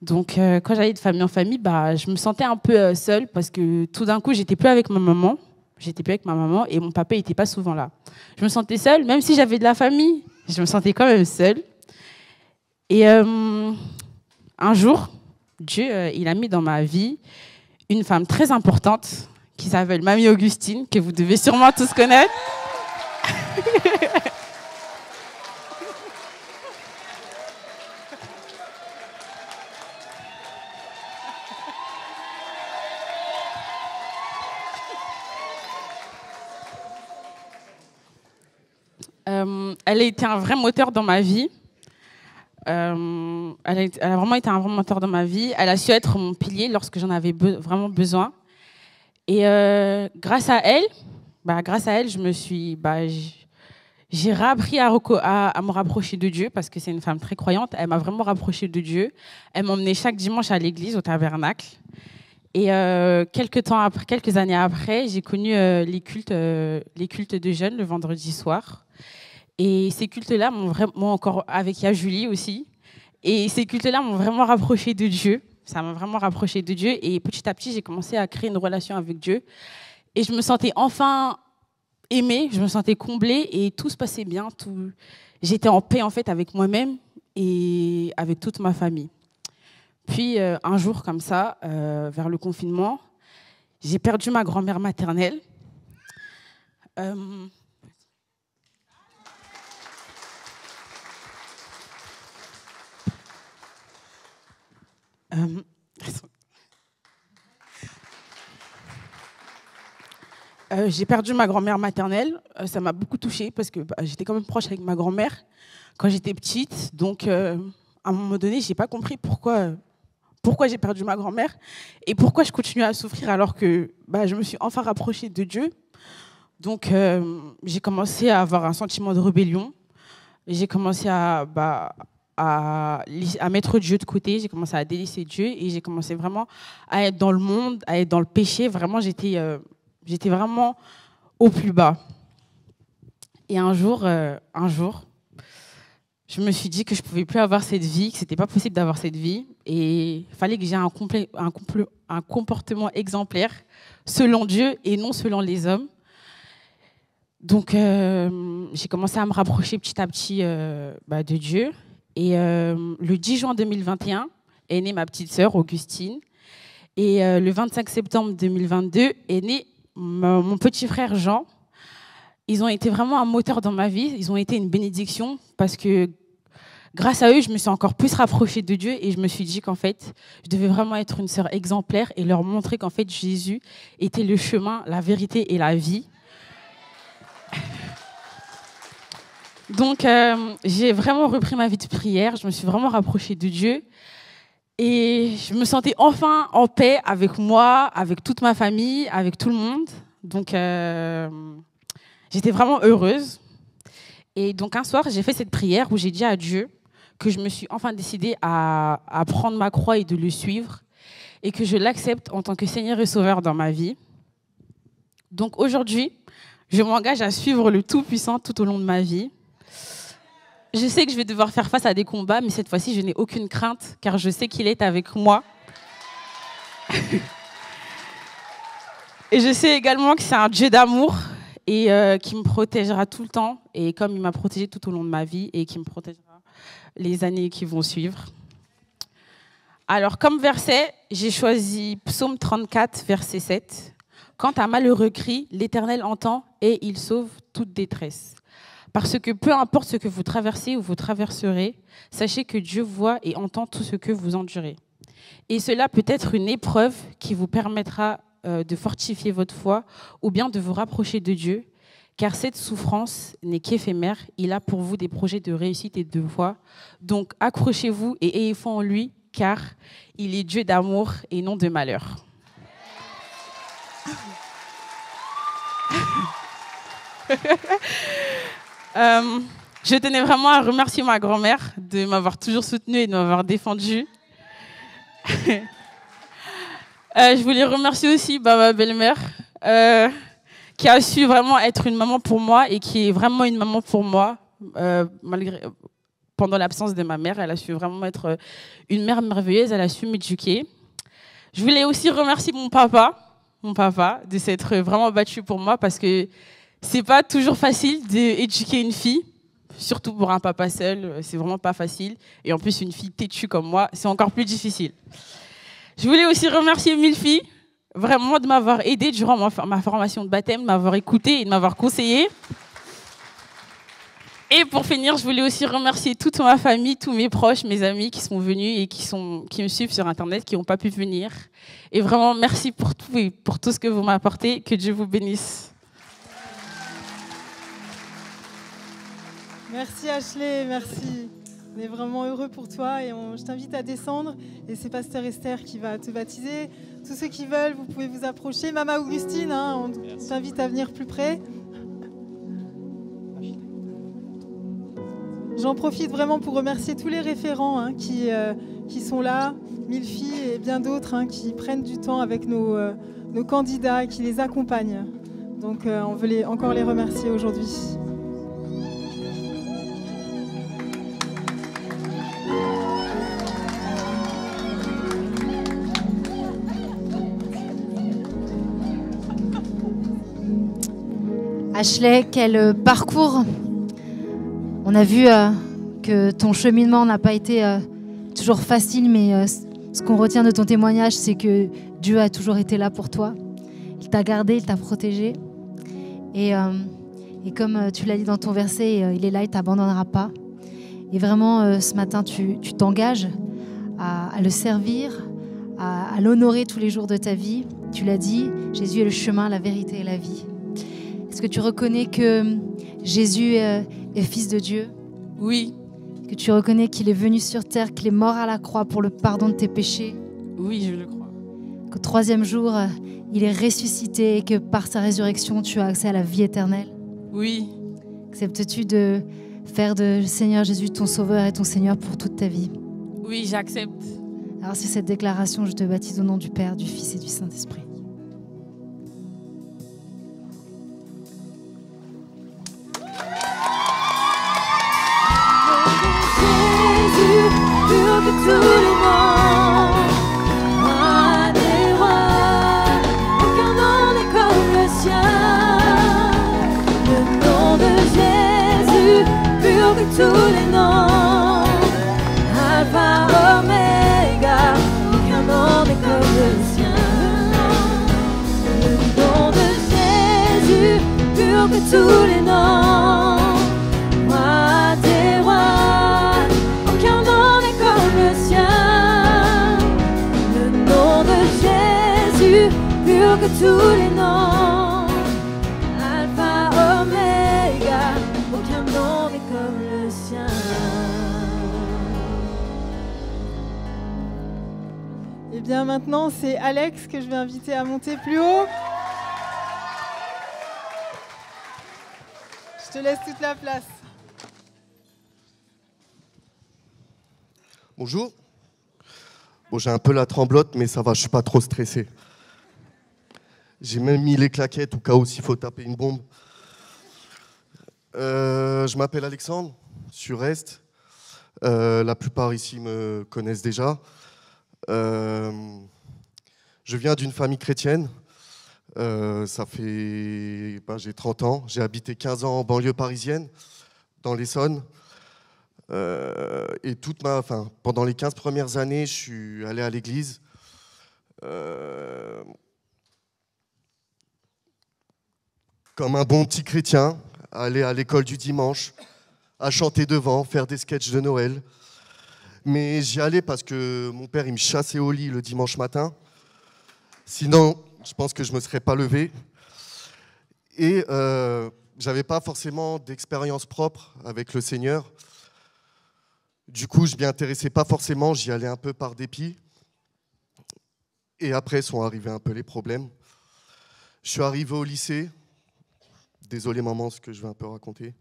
Donc, quand j'allais de famille en famille, je me sentais un peu seule parce que tout d'un coup, j'étais plus avec ma maman. Et mon papa n'était pas souvent là. Je me sentais seule, même si j'avais de la famille, je me sentais quand même seule. Et un jour, Dieu, il a mis dans ma vie une femme très importante qui s'appelle Mamie Augustine, que vous devez sûrement tous connaître. Elle a été un vrai moteur dans ma vie. Elle a vraiment été un vrai moteur dans ma vie. Elle a su être mon pilier lorsque j'en avais vraiment besoin. Et grâce à elle, j'ai réappris à me rapprocher de Dieu parce que c'est une femme très croyante. Elle m'a vraiment rapprochée de Dieu. Elle m'emmenait chaque dimanche à l'église, au tabernacle. Et quelques années après, j'ai connu les cultes de jeunes le vendredi soir. Et ces cultes-là m'ont encore, avec Julie aussi, et ces cultes-là m'ont vraiment rapproché de Dieu. Ça m'a vraiment rapproché de Dieu. Et petit à petit, j'ai commencé à créer une relation avec Dieu. Et je me sentais enfin aimée, je me sentais comblée et tout se passait bien. J'étais en paix en fait avec moi-même et avec toute ma famille. Puis un jour comme ça, vers le confinement, j'ai perdu ma grand-mère maternelle. J'ai perdu ma grand-mère maternelle. Ça m'a beaucoup touchée parce que j'étais quand même proche avec ma grand-mère quand j'étais petite. Donc, un moment donné, je n'ai pas compris pourquoi j'ai perdu ma grand-mère et pourquoi je continuais à souffrir alors que je me suis enfin rapprochée de Dieu. Donc, j'ai commencé à avoir un sentiment de rébellion. J'ai commencé à mettre Dieu de côté. J'ai commencé à délaisser Dieu et j'ai commencé vraiment à être dans le monde, à être dans le péché. Vraiment, j'étais vraiment au plus bas. Et un jour, je me suis dit que je ne pouvais plus avoir cette vie, que ce n'était pas possible d'avoir cette vie. Et il fallait que j'aie un comportement exemplaire selon Dieu et non selon les hommes. Donc, j'ai commencé à me rapprocher petit à petit de Dieu. Et le 10 juin 2021 est née ma petite sœur, Augustine. Et le 25 septembre 2022 est né mon petit frère, Jean. Ils ont été vraiment un moteur dans ma vie. Ils ont été une bénédiction parce que grâce à eux, je me suis encore plus rapprochée de Dieu et je me suis dit qu'en fait, je devais vraiment être une sœur exemplaire et leur montrer qu'en fait, Jésus était le chemin, la vérité et la vie. Donc, j'ai vraiment repris ma vie de prière. Je me suis vraiment rapprochée de Dieu et je me sentais enfin en paix avec moi, avec toute ma famille, avec tout le monde. Donc, j'étais vraiment heureuse. Et donc, un soir, j'ai fait cette prière où j'ai dit à Dieu que je me suis enfin décidée à prendre ma croix et de le suivre et que je l'accepte en tant que Seigneur et Sauveur dans ma vie. Donc, aujourd'hui, je m'engage à suivre le Tout-Puissant tout au long de ma vie. Je sais que je vais devoir faire face à des combats, mais cette fois-ci, je n'ai aucune crainte, car je sais qu'il est avec moi. Et je sais également que c'est un Dieu d'amour et qui me protégera tout le temps, et comme il m'a protégée tout au long de ma vie, et qui me protégera les années qui vont suivre. Alors, comme verset, j'ai choisi Psaume 34, verset 7. « Quand un malheureux crie, l'Éternel entend et il sauve toute détresse. Parce que peu importe ce que vous traversez ou vous traverserez, sachez que Dieu voit et entend tout ce que vous endurez. Et cela peut être une épreuve qui vous permettra de fortifier votre foi ou bien de vous rapprocher de Dieu, car cette souffrance n'est qu'éphémère. Il a pour vous des projets de réussite et de foi. Donc accrochez-vous et ayez foi en lui, car il est Dieu d'amour et non de malheur. » Je tenais vraiment à remercier ma grand-mère de m'avoir toujours soutenue et de m'avoir défendue. Je voulais remercier aussi ma belle-mère qui a su vraiment être une maman pour moi et qui est vraiment une maman pour moi. Pendant l'absence de ma mère, elle a su vraiment être une mère merveilleuse, elle a su m'éduquer. Je voulais aussi remercier mon papa de s'être vraiment battu pour moi parce que c'est pas toujours facile d'éduquer une fille, surtout pour un papa seul, c'est vraiment pas facile. Et en plus, une fille têtue comme moi, c'est encore plus difficile. Je voulais aussi remercier Milfi, vraiment de m'avoir aidée durant ma formation de baptême, de m'avoir écoutée et de m'avoir conseillée. Et pour finir, je voulais aussi remercier toute ma famille, tous mes proches, mes amis qui sont venus et qui me suivent sur Internet, qui n'ont pas pu venir. Et vraiment, merci pour tout et pour tout ce que vous m'apportez. Que Dieu vous bénisse. Merci Ashley, merci. On est vraiment heureux pour toi et je t'invite à descendre. Et c'est Pasteur Esther qui va te baptiser. Tous ceux qui veulent, vous pouvez vous approcher. Maman Augustine, on t'invite à venir plus près. J'en profite vraiment pour remercier tous les référents qui sont là, Milfi et bien d'autres qui prennent du temps avec nos candidats et qui les accompagnent. Donc on veut encore les remercier aujourd'hui. Ashley, quel parcours! On a vu que ton cheminement n'a pas été toujours facile, mais ce qu'on retient de ton témoignage, c'est que Dieu a toujours été là pour toi. Il t'a gardé, il t'a protégé. Et comme tu l'as dit dans ton verset, il est là, il ne t'abandonnera pas. Et vraiment, ce matin, tu t'engages à le servir, à l'honorer tous les jours de ta vie. Tu l'as dit, Jésus est le chemin, la vérité et la vie. Est-ce que tu reconnais que Jésus est fils de Dieu? Oui. Que tu reconnais qu'il est venu sur terre, qu'il est mort à la croix pour le pardon de tes péchés. Oui, je le crois. Qu'au 3e jour, il est ressuscité et que par sa résurrection, tu as accès à la vie éternelle. Oui. Acceptes-tu de faire de Seigneur Jésus ton sauveur et ton Seigneur pour toute ta vie? Oui, j'accepte. Alors c'est cette déclaration, je te baptise au nom du Père, du Fils et du Saint-Esprit. Jésus, plus que tous les noms, roi des rois, aucun nom n'est comme le sien. Le nom de Jésus, plus que tous les noms, Alpha, Oméga, aucun nom n'est comme le sien. Le nom de Jésus, plus que tous les noms, roi des rois, aucun nom n'est comme le sien. Le nom de Jésus, plus que tous les noms, Alpha, Oméga, aucun nom n'est comme le sien. Et bien maintenant, c'est Alex que je vais inviter à monter plus haut. Je te laisse toute la place. Bonjour. Bon, j'ai un peu la tremblote, mais ça va, je suis pas trop stressé. J'ai même mis les claquettes au cas où s'il faut taper une bombe. Je m'appelle Alexandre, sur Est. La plupart ici me connaissent déjà. Je viens d'une famille chrétienne. J'ai 30 ans. J'ai habité 15 ans en banlieue parisienne, dans l'Essonne. Et pendant les 15 premières années, je suis allé à l'église. Comme un bon petit chrétien, aller à l'école du dimanche, à chanter devant, faire des sketchs de Noël. Mais j'y allais parce que mon père il me chassait au lit le dimanche matin. Sinon, je pense que je ne me serais pas levé. Et je n'avais pas forcément d'expérience propre avec le Seigneur. Du coup, je ne m'y intéressais pas forcément, j'y allais un peu par dépit. Et après sont arrivés un peu les problèmes. Je suis arrivé au lycée. Désolé maman, ce que je vais un peu raconter.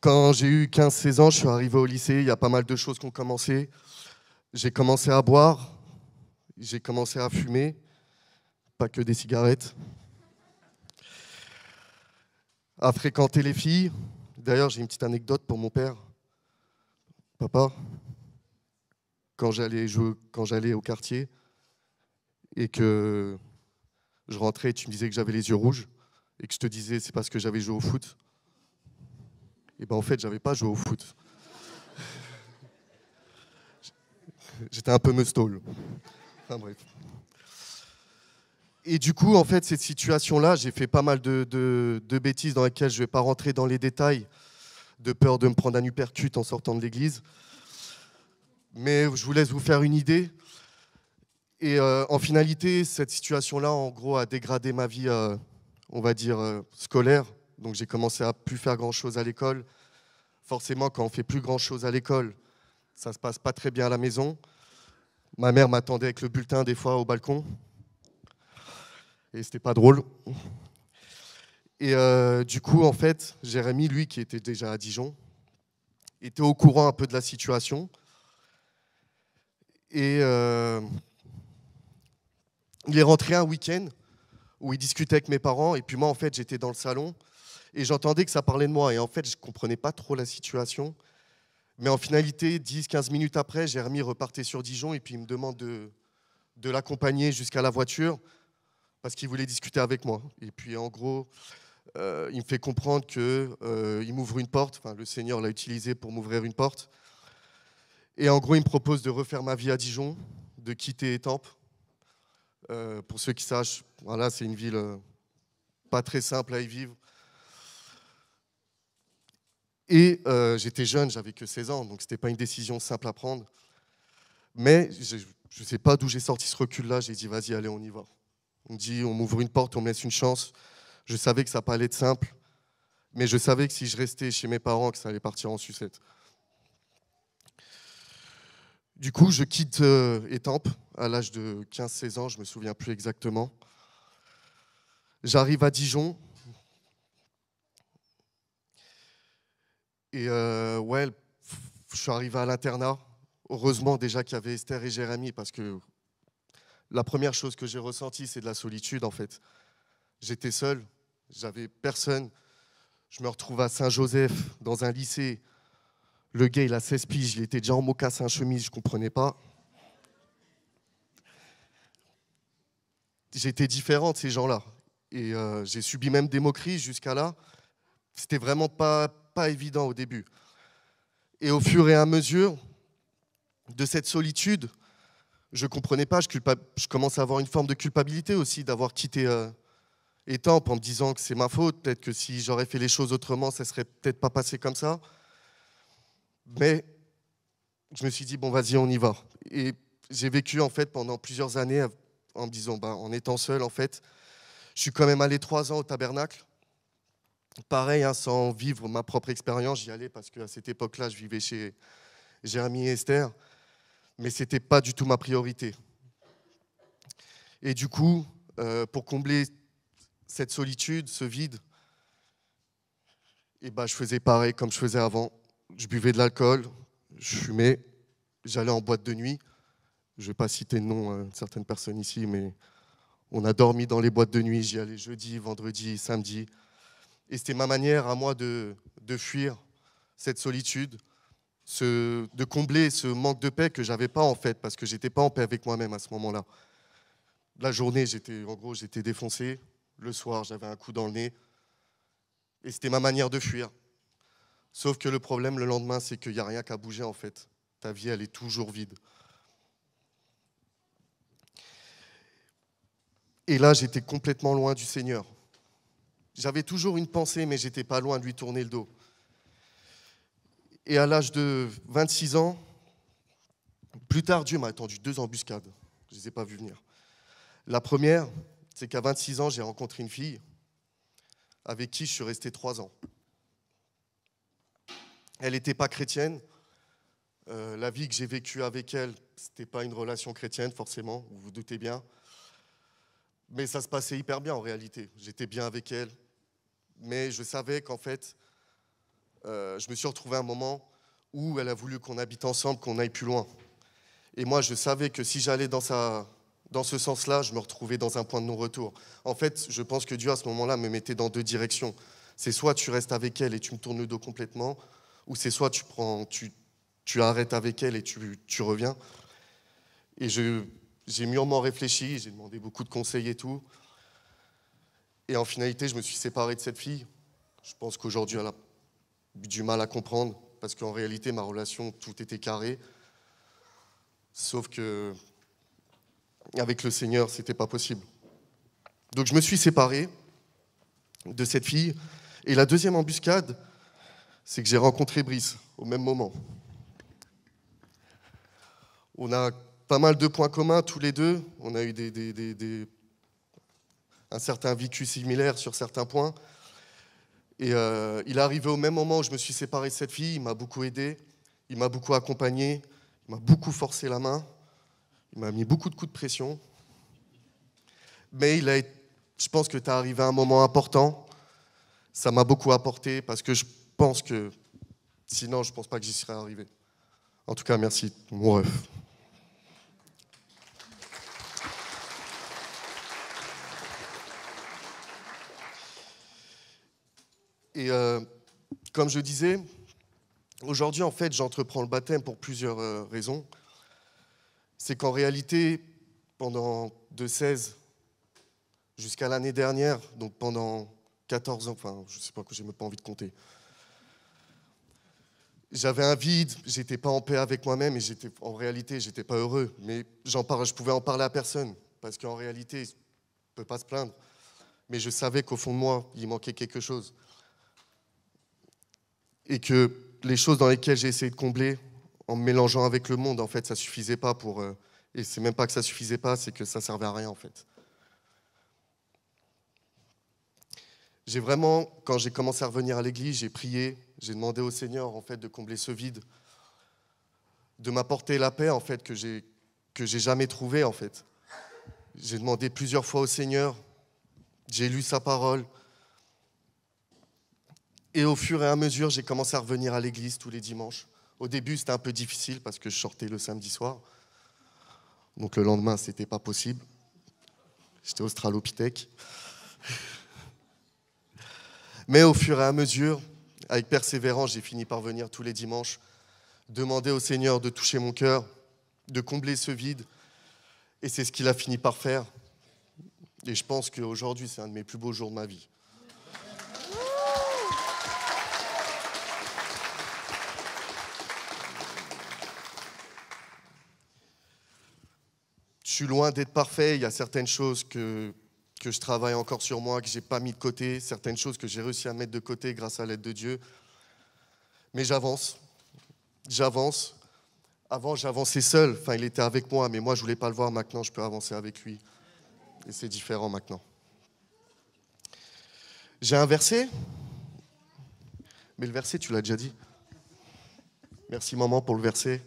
Quand j'ai eu 15-16 ans, je suis arrivé au lycée, il y a pas mal de choses qui ont commencé. J'ai commencé à boire, j'ai commencé à fumer, pas que des cigarettes. À fréquenter les filles. D'ailleurs, j'ai une petite anecdote pour mon père. Papa, quand j'allais au quartier et que je rentrais et tu me disais que j'avais les yeux rouges et que je te disais c'est parce que j'avais joué au foot, et ben en fait, j'avais pas joué au foot. J'étais un peu meustole. Enfin bref. Et du coup, en fait, cette situation-là, j'ai fait pas mal de bêtises dans lesquelles je ne vais pas rentrer dans les détails, de peur de me prendre un uppercut en sortant de l'église. Mais je vous laisse vous faire une idée. Et en finalité, cette situation-là, en gros, a dégradé ma vie, on va dire, scolaire. Donc j'ai commencé à plus faire grand-chose à l'école. Forcément, quand on ne fait plus grand-chose à l'école, ça ne se passe pas très bien à la maison. Ma mère m'attendait avec le bulletin des fois au balcon. Et c'était pas drôle. Et du coup, en fait, Jérémy, lui, qui était déjà à Dijon, était au courant un peu de la situation. Et il est rentré un week-end où il discutait avec mes parents. Et puis moi, en fait, j'étais dans le salon et j'entendais que ça parlait de moi. Et en fait, je ne comprenais pas trop la situation. Mais en finalité, 10-15 minutes après, Jérémy repartait sur Dijon et puis il me demande de l'accompagner jusqu'à la voiture parce qu'il voulait discuter avec moi. Et puis en gros, il me fait comprendre qu'il m'ouvre une porte. Enfin, le Seigneur l'a utilisé pour m'ouvrir une porte. Et en gros, il me propose de refaire ma vie à Dijon, de quitter Étampes. Pour ceux qui sachent, voilà, c'est une ville pas très simple à y vivre. Et j'étais jeune, j'avais que 16 ans, donc ce n'était pas une décision simple à prendre. Mais je ne sais pas d'où j'ai sorti ce recul-là, j'ai dit vas-y, allez, on y va. On me dit, on m'ouvre une porte, on me laisse une chance. Je savais que ça n'allait pas être simple. Mais je savais que si je restais chez mes parents, que ça allait partir en sucette. Du coup, je quitte Étampes à l'âge de 15-16 ans, je ne me souviens plus exactement. J'arrive à Dijon. Et ouais, je suis arrivé à l'internat. Heureusement déjà qu'il y avait Esther et Jérémie, parce que la première chose que j'ai ressentie, c'est de la solitude en fait. J'étais seul, j'avais personne. Je me retrouve à Saint-Joseph, dans un lycée. Le gars, il a 16 piges, il était déjà en mocassin chemise, je ne comprenais pas. J'étais différent de ces gens-là. Et j'ai subi même des moqueries jusqu'à là. C'était vraiment pas évident au début. Et au fur et à mesure de cette solitude, je ne comprenais pas, je commençais à avoir une forme de culpabilité aussi d'avoir quitté Étampes en me disant que c'est ma faute. Peut-être que si j'aurais fait les choses autrement, ça ne serait peut-être pas passé comme ça. Mais je me suis dit, bon, vas-y, on y va. Et j'ai vécu en fait pendant plusieurs années en me disant, en étant seul, en fait, je suis quand même allé 3 ans au Tabernacle. Pareil, hein, sans vivre ma propre expérience, j'y allais parce qu'à cette époque-là, je vivais chez Jérémie et Esther, mais ce n'était pas du tout ma priorité. Et du coup, pour combler cette solitude, ce vide, je faisais pareil comme je faisais avant. Je buvais de l'alcool, je fumais, j'allais en boîte de nuit. Je ne vais pas citer le nom de certaines personnes ici, mais on a dormi dans les boîtes de nuit. J'y allais jeudi, vendredi, samedi. Et c'était ma manière à moi de fuir cette solitude, de combler ce manque de paix que je n'avais pas en fait, parce que je n'étais pas en paix avec moi-même à ce moment-là. La journée, j'étais défoncé. Le soir, j'avais un coup dans le nez. Et c'était ma manière de fuir. Sauf que le problème, le lendemain, c'est qu'il n'y a rien qu'à bouger en fait. Ta vie, elle est toujours vide. Et là, j'étais complètement loin du Seigneur. J'avais toujours une pensée, mais je n'étais pas loin de lui tourner le dos. Et à l'âge de 26 ans, plus tard, Dieu m'a attendu 2 embuscades. Je ne les ai pas vues venir. La première, c'est qu'à 26 ans, j'ai rencontré une fille avec qui je suis resté 3 ans. Elle n'était pas chrétienne. La vie que j'ai vécue avec elle, ce n'était pas une relation chrétienne, forcément, vous vous doutez bien. Mais ça se passait hyper bien en réalité. J'étais bien avec elle. Mais je savais qu'en fait, je me suis retrouvé à un moment où elle a voulu qu'on habite ensemble, qu'on aille plus loin. Et moi, je savais que si j'allais dans ce sens-là, je me retrouvais dans un point de non-retour. En fait, je pense que Dieu, à ce moment-là, me mettait dans 2 directions. C'est soit tu restes avec elle et tu me tournes le dos complètement, ou c'est soit tu arrêtes avec elle et tu reviens. Et j'ai mûrement réfléchi, j'ai demandé beaucoup de conseils et tout. Et en finalité, je me suis séparé de cette fille. Je pense qu'aujourd'hui, elle a eu du mal à comprendre, parce qu'en réalité, ma relation, tout était carré. Sauf que avec le Seigneur, c'était pas possible. Donc je me suis séparé de cette fille. Et la deuxième embuscade, c'est que j'ai rencontré Brice au même moment. On a pas mal de points communs tous les deux. On a eu un certain vécu similaire sur certains points. Et il est arrivé au même moment où je me suis séparé de cette fille. Il m'a beaucoup aidé, il m'a beaucoup accompagné, il m'a beaucoup forcé la main, il m'a mis beaucoup de coups de pression. Mais je pense que tu es arrivé à un moment important. Ça m'a beaucoup apporté parce que je pense que sinon, je ne pense pas que j'y serais arrivé. En tout cas, merci, mon ref. Et comme je disais, aujourd'hui, en fait, j'entreprends le baptême pour plusieurs raisons. C'est qu'en réalité, pendant de 16 jusqu'à l'année dernière, donc pendant 14 ans, enfin, je ne sais pas, que j'ai même pas envie de compter, j'avais un vide, j'étais pas en paix avec moi-même et en réalité, j'étais pas heureux. Mais je pouvais en parler à personne parce qu'en réalité, je ne peux pas se plaindre. Mais je savais qu'au fond de moi, il manquait quelque chose. Et que les choses dans lesquelles j'ai essayé de combler, en me mélangeant avec le monde, en fait, ça ne suffisait pas pour... et c'est même pas que ça ne suffisait pas, c'est que ça ne servait à rien, en fait. J'ai vraiment, quand j'ai commencé à revenir à l'église, j'ai prié, j'ai demandé au Seigneur en fait, de combler ce vide, de m'apporter la paix en fait, que j'ai jamais trouvée. En fait. J'ai demandé plusieurs fois au Seigneur, j'ai lu sa parole. Et au fur et à mesure, j'ai commencé à revenir à l'église tous les dimanches. Au début, c'était un peu difficile parce que je sortais le samedi soir. Donc le lendemain, ce n'était pas possible. J'étais australopithèque. Mais au fur et à mesure, avec persévérance, j'ai fini par venir tous les dimanches, demander au Seigneur de toucher mon cœur, de combler ce vide. Et c'est ce qu'il a fini par faire. Et je pense qu'aujourd'hui, c'est un de mes plus beaux jours de ma vie. Je suis loin d'être parfait. Il y a certaines choses que je travaille encore sur moi, que je n'ai pas mis de côté, certaines choses que j'ai réussi à mettre de côté grâce à l'aide de Dieu. Mais j'avance. J'avance. Avant, j'avançais seul. Enfin, il était avec moi, mais moi, je ne voulais pas le voir. Maintenant, je peux avancer avec lui. Et c'est différent maintenant. J'ai un verset. Mais le verset, tu l'as déjà dit. Merci, maman, pour le verset.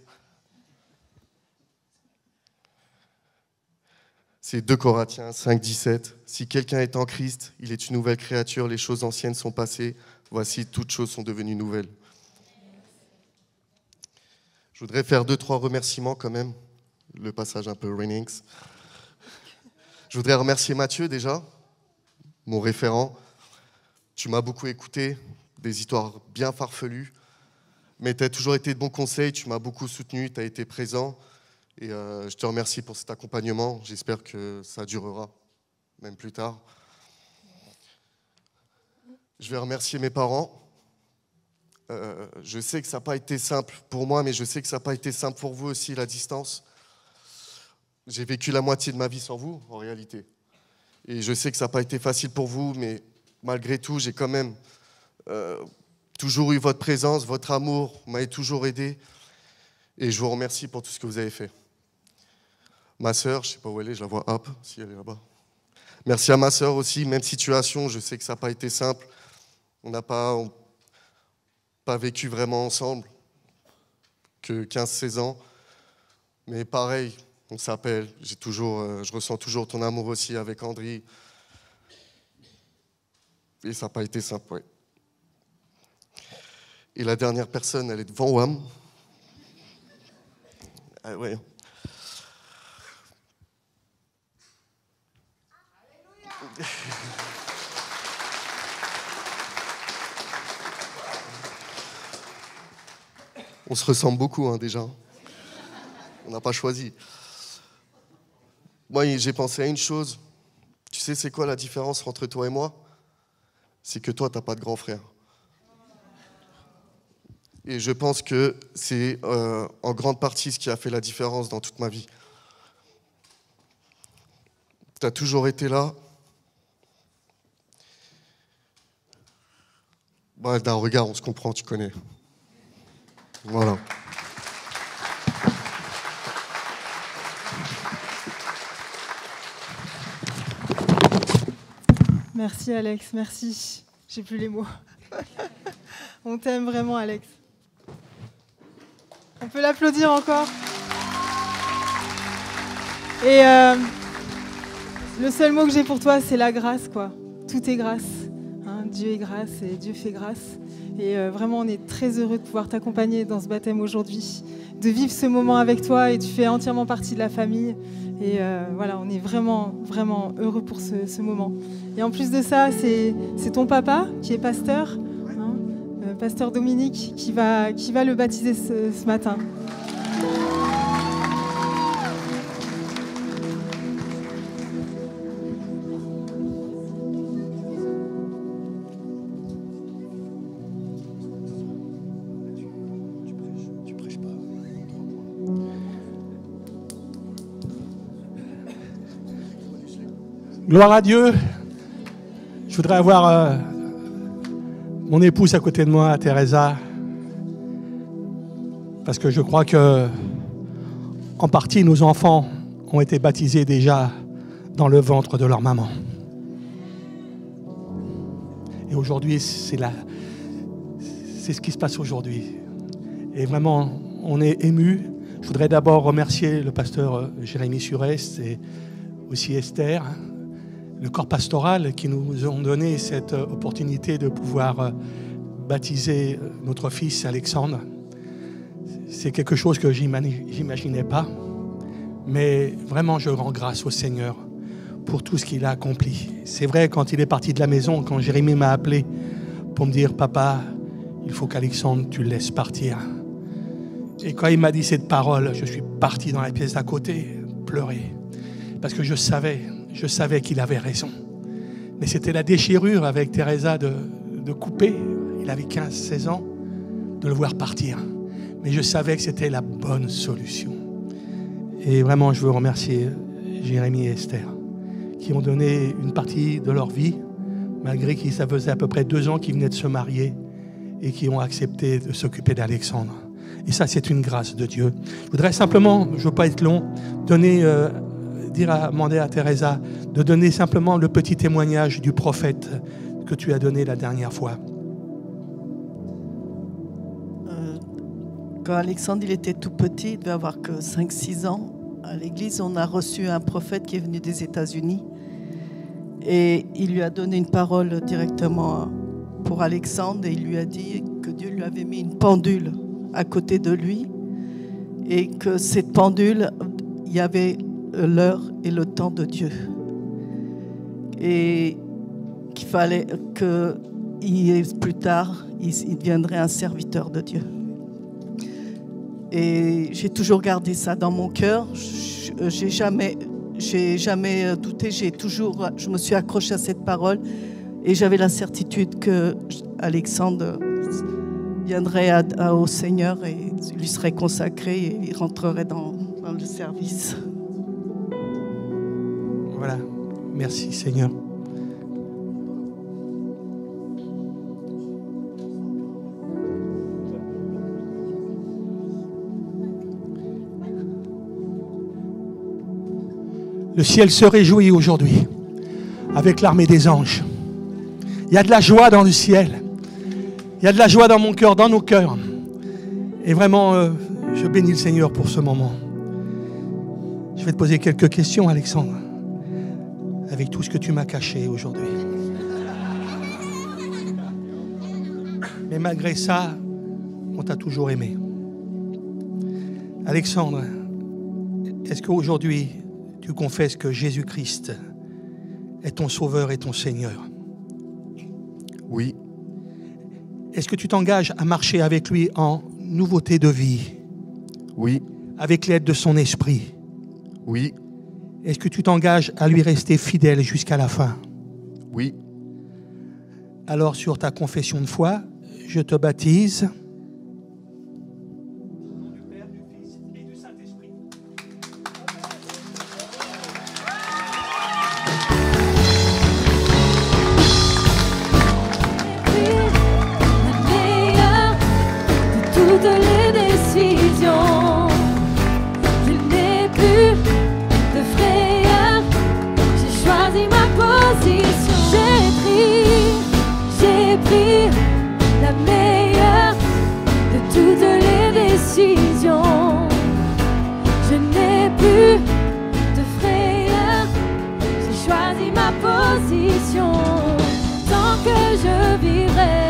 C'est 2 Corinthiens 5, 17. Si quelqu'un est en Christ, il est une nouvelle créature, les choses anciennes sont passées, voici, toutes choses sont devenues nouvelles. Je voudrais faire 2-3 remerciements quand même, le passage un peu Rainings. Je voudrais remercier Mathieu déjà, mon référent. Tu m'as beaucoup écouté, des histoires bien farfelues, mais tu as toujours été de bons conseils, tu m'as beaucoup soutenu, tu as été présent. Et je te remercie pour cet accompagnement. J'espère que ça durera, même plus tard. Je vais remercier mes parents. Je sais que ça n'a pas été simple pour moi, mais je sais que ça n'a pas été simple pour vous aussi, la distance. J'ai vécu la moitié de ma vie sans vous, en réalité. Et je sais que ça n'a pas été facile pour vous, mais malgré tout, j'ai quand même toujours eu votre présence, votre amour, vous m'avez toujours aidé. Et je vous remercie pour tout ce que vous avez fait. Ma sœur, je ne sais pas où elle est, je la vois, hop, si elle est là-bas. Merci à ma sœur aussi, même situation, je sais que ça n'a pas été simple. On n'a pas vécu vraiment ensemble, que 15-16 ans. Mais pareil, on s'appelle, je ressens toujours ton amour aussi avec Andri. Et ça n'a pas été simple, ouais. Et la dernière personne, elle est devant WAM. Ah ouais. On se ressemble beaucoup hein, déjà. On n'a pas choisi. Moi, j'ai pensé à une chose. Tu sais, c'est quoi la différence entre toi et moi? C'est que toi, tu n'as pas de grand frère. Et je pense que c'est en grande partie ce qui a fait la différence dans toute ma vie. Tu as toujours été là. Bah, d'un regard, on se comprend, tu connais. Voilà. Merci Alex, merci. J'ai plus les mots. On t'aime vraiment Alex. On peut l'applaudir encore. Et le seul mot que j'ai pour toi, c'est la grâce, quoi. Tout est grâce. Hein, Dieu est grâce et Dieu fait grâce. Et vraiment, on est très heureux de pouvoir t'accompagner dans ce baptême aujourd'hui, de vivre ce moment avec toi, et tu fais entièrement partie de la famille. Et voilà, on est vraiment, vraiment heureux pour ce moment. Et en plus de ça, c'est ton papa qui est pasteur, hein, pasteur Dominique, qui va le baptiser ce matin. Gloire à Dieu. Je voudrais avoir mon épouse à côté de moi, Teresa, parce que je crois que, en partie, nos enfants ont été baptisés déjà dans le ventre de leur maman. Et aujourd'hui, c'est ce qui se passe aujourd'hui. Et vraiment, on est ému. Je voudrais d'abord remercier le pasteur Jérémy Surest et aussi Esther, le corps pastoral qui nous ont donné cette opportunité de pouvoir baptiser notre fils Alexandre. C'est quelque chose que je n'imaginais pas, mais vraiment je rends grâce au Seigneur pour tout ce qu'il a accompli. C'est vrai, quand il est parti de la maison, quand Jérémy m'a appelé pour me dire « Papa, il faut qu'Alexandre, tu le laisses partir ». Et quand il m'a dit cette parole, je suis parti dans la pièce d'à côté, pleurer. Parce que je savais qu'il avait raison. Mais c'était la déchirure avec Teresa de couper, il avait 15-16 ans, de le voir partir. Mais je savais que c'était la bonne solution. Et vraiment, je veux remercier Jérémy et Esther, qui ont donné une partie de leur vie, malgré que ça faisait à peu près 2 ans qu'ils venaient de se marier, et qui ont accepté de s'occuper d'Alexandre. Et ça, c'est une grâce de Dieu. Je voudrais simplement, je ne veux pas être long, demander à Teresa de donner simplement le petit témoignage du prophète que tu as donné la dernière fois. Quand Alexandre il était tout petit, il devait avoir que 5-6 ans, à l'église, on a reçu un prophète qui est venu des États-Unis. Et il lui a donné une parole directement pour Alexandre et il lui a dit que Dieu lui avait mis une pendule à côté de lui et que cette pendule, il y avait l'heure et le temps de Dieu et qu'il fallait que plus tard il deviendrait un serviteur de Dieu. Et j'ai toujours gardé ça dans mon cœur. J'ai jamais douté. Je me suis accrochée à cette parole et j'avais la certitude que Alexandre viendrait au Seigneur et lui serait consacré et il rentrerait dans le service. Voilà, merci Seigneur. Le ciel se réjouit aujourd'hui avec l'armée des anges. Il y a de la joie dans le ciel. Il y a de la joie dans mon cœur, dans nos cœurs. Et vraiment, je bénis le Seigneur pour ce moment. Je vais te poser quelques questions, Alexandre, avec tout ce que tu m'as caché aujourd'hui. Mais malgré ça, on t'a toujours aimé. Alexandre, est-ce qu'aujourd'hui, tu confesses que Jésus-Christ est ton Sauveur et ton Seigneur? Oui. Est-ce que tu t'engages à marcher avec lui en nouveauté de vie? Oui. Avec l'aide de son esprit? Oui. Est-ce que tu t'engages à lui rester fidèle jusqu'à la fin? Oui. Alors, sur ta confession de foi, je te baptise. Au nom du Père, du Fils et du Saint-Esprit. Toutes les décisions, je n'ai plus de frayeur, j'ai choisi ma position. J'ai pris la meilleure de toutes les décisions. Je n'ai plus de frayeur, j'ai choisi ma position. Tant que je vivrai,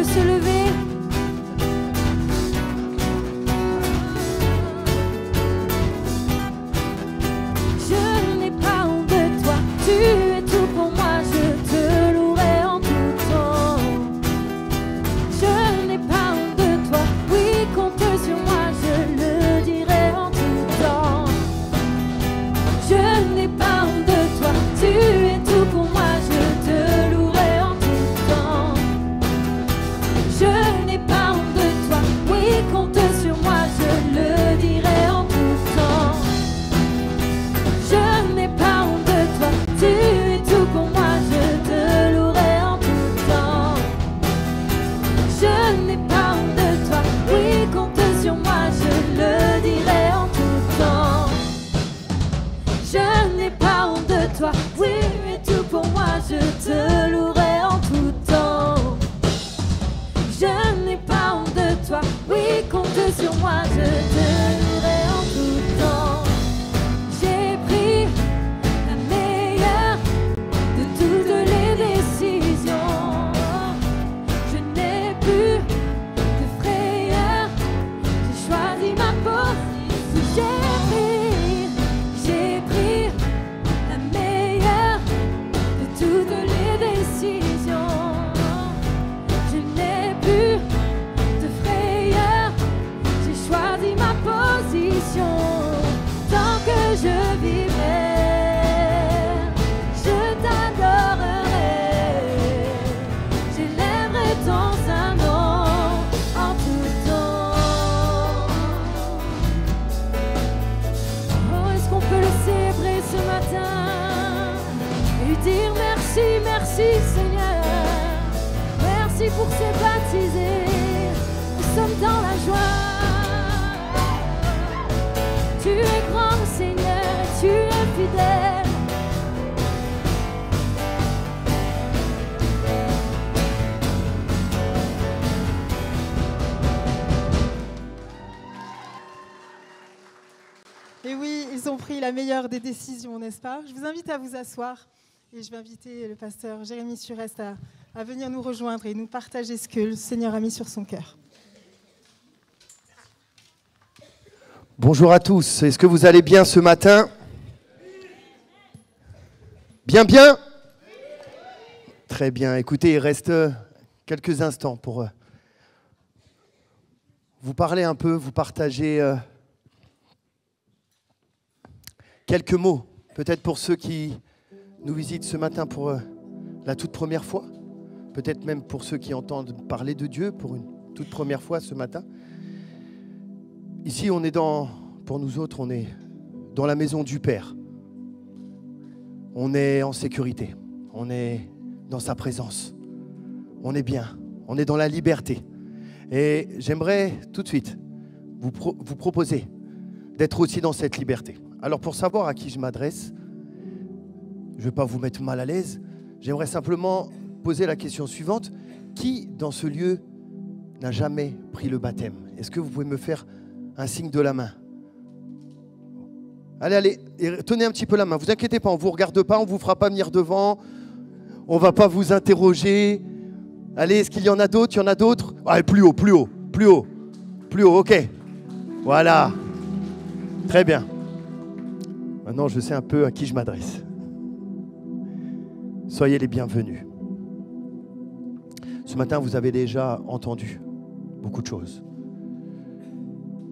se lever. Je n'ai pas honte de toi, tu es tout pour moi, je te toi. Oui, et tout pour moi, je te louerai en tout temps. Je n'ai pas honte de toi. Oui, compte sur moi, je te louerai en tout temps. J'ai pris la meilleure de toutes les décisions. Je n'ai plus de frayeur. J'ai choisi ma position. J'ai pris la meilleure de toutes les décisions. Je n'ai plus de frayeur. J'ai choisi ma position. Tant que je vivrai, je t'adorerai. J'élèverai ton saint nom en tout temps. Oh, est-ce qu'on peut le célébrer ce matin et lui dire merci, merci Seigneur. Merci pour ces baptisés. Nous sommes dans la joie. Tu es grand Seigneur et tu es fidèle. Et oui, ils ont pris la meilleure des décisions, n'est-ce pas? Je vous invite à vous asseoir et je vais inviter le pasteur Jérémy Sureste à venir nous rejoindre et nous partager ce que le Seigneur a mis sur son cœur. Bonjour à tous, est-ce que vous allez bien ce matin? Bien, bien? Très bien, écoutez, il reste quelques instants pour vous parler un peu, vous partager quelques mots, peut-être pour ceux qui nous visitent ce matin pour la toute première fois, peut-être même pour ceux qui entendent parler de Dieu pour une toute première fois ce matin. Ici, pour nous autres, on est dans la maison du Père. On est en sécurité, on est dans sa présence, on est bien, on est dans la liberté. Et j'aimerais tout de suite vous proposer d'être aussi dans cette liberté. Alors pour savoir à qui je m'adresse, je ne vais pas vous mettre mal à l'aise, j'aimerais simplement poser la question suivante. Qui dans ce lieu n'a jamais pris le baptême? Est-ce que vous pouvez me faire un signe de la main? Allez, tenez un petit peu la main, vous inquiétez pas, on ne vous regarde pas, on ne vous fera pas venir devant, on ne va pas vous interroger. Allez, est-ce qu'il y en a d'autres? Il y en a d'autres? Allez, plus haut, plus haut, plus haut, plus haut, ok. Voilà, très bien. Maintenant, je sais un peu à qui je m'adresse. Soyez les bienvenus. Ce matin, vous avez déjà entendu beaucoup de choses.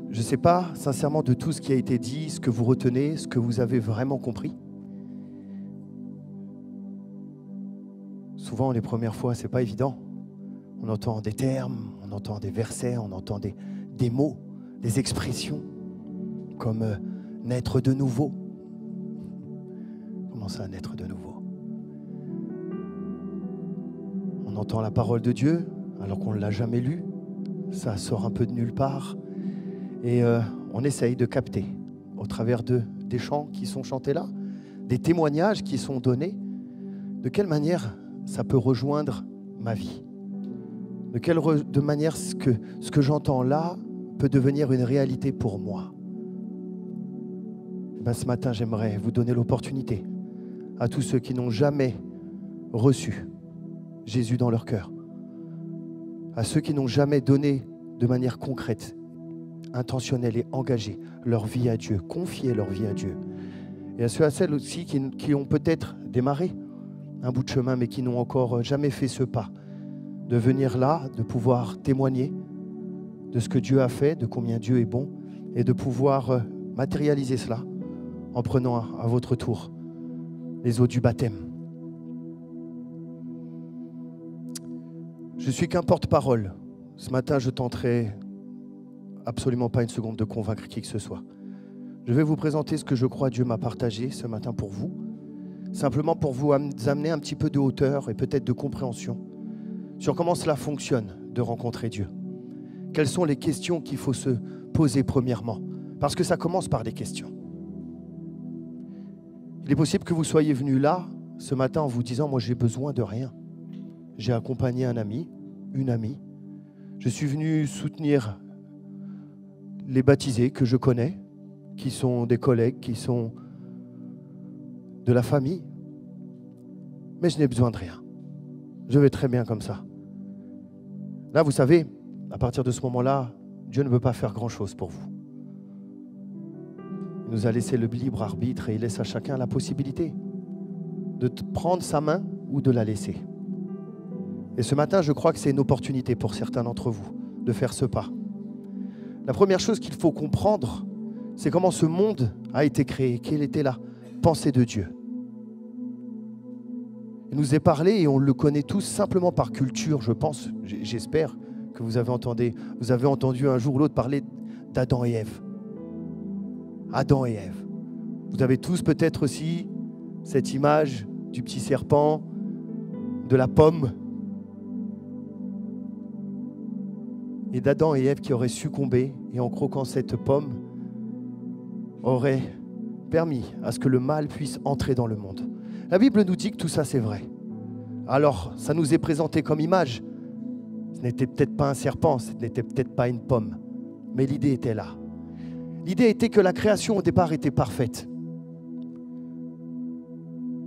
Je ne sais pas, sincèrement, de tout ce qui a été dit, ce que vous retenez, ce que vous avez vraiment compris. Souvent, les premières fois, ce n'est pas évident. On entend des termes, on entend des versets, on entend des mots, des expressions, comme naître de nouveau. Comment ça, naître de nouveau? On entend la parole de Dieu, alors qu'on ne l'a jamais lue. Ça sort un peu de nulle part. Et on essaye de capter, au travers des chants qui sont chantés là, des témoignages qui sont donnés, de quelle manière ça peut rejoindre ma vie. De manière ce que j'entends là peut devenir une réalité pour moi. Ben, ce matin, j'aimerais vous donner l'opportunité à tous ceux qui n'ont jamais reçu Jésus dans leur cœur, à ceux qui n'ont jamais donné de manière concrète, intentionnelle et engagée leur vie à Dieu, confié leur vie à Dieu, et à celles aussi qui ont peut-être démarré un bout de chemin mais qui n'ont encore jamais fait ce pas, de venir là, de pouvoir témoigner de ce que Dieu a fait, de combien Dieu est bon, et de pouvoir matérialiser cela en prenant à votre tour les eaux du baptême. Je suis qu'un porte-parole. Ce matin, je tenterai absolument pas une seconde de convaincre qui que ce soit. Je vais vous présenter ce que je crois Dieu m'a partagé ce matin pour vous, simplement pour vous amener un petit peu de hauteur et peut-être de compréhension sur comment cela fonctionne de rencontrer Dieu. Quelles sont les questions qu'il faut se poser premièrement? Parce que ça commence par des questions. Il est possible que vous soyez venu là ce matin en vous disant, moi j'ai besoin de rien. J'ai accompagné un ami, une amie. Je suis venu soutenir les baptisés que je connais, qui sont des collègues, qui sont de la famille. Mais je n'ai besoin de rien. Je vais très bien comme ça. Là, vous savez, à partir de ce moment-là, Dieu ne veut pas faire grand-chose pour vous. Il nous a laissé le libre arbitre et il laisse à chacun la possibilité de prendre sa main ou de la laisser. Et ce matin, je crois que c'est une opportunité pour certains d'entre vous de faire ce pas. La première chose qu'il faut comprendre, c'est comment ce monde a été créé, quelle était la pensée de Dieu. Il nous est parlé et on le connaît tous simplement par culture, je pense, j'espère que vous avez entendu un jour ou l'autre parler d'Adam et Ève. Adam et Ève. Vous avez tous peut-être aussi cette image du petit serpent, de la pomme, et d'Adam et Ève qui auraient succombé et en croquant cette pomme auraient permis à ce que le mal puisse entrer dans le monde. La Bible nous dit que tout ça c'est vrai. Alors ça nous est présenté comme image. Ce n'était peut-être pas un serpent, ce n'était peut-être pas une pomme, mais l'idée était là. L'idée était que la création au départ était parfaite.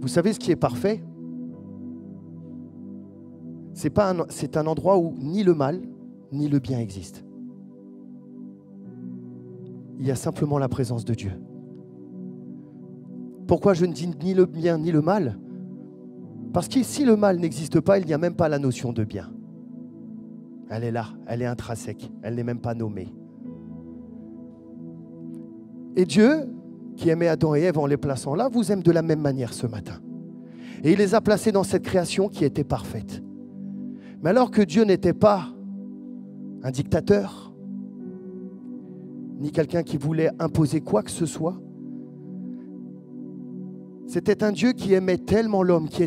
Vous savez ce qui est parfait? C'est un endroit où ni le mal ni le bien existent. Il y a simplement la présence de Dieu. Pourquoi je ne dis ni le bien ni le mal? Parce que si le mal n'existe pas, il n'y a même pas la notion de bien. Elle est là, elle est intrinsèque, elle n'est même pas nommée. Et Dieu, qui aimait Adam et Ève en les plaçant là, vous aime de la même manière ce matin. Et il les a placés dans cette création qui était parfaite. Mais alors que Dieu n'était pas un dictateur, ni quelqu'un qui voulait imposer quoi que ce soit, c'était un Dieu qui aimait tellement l'homme, qui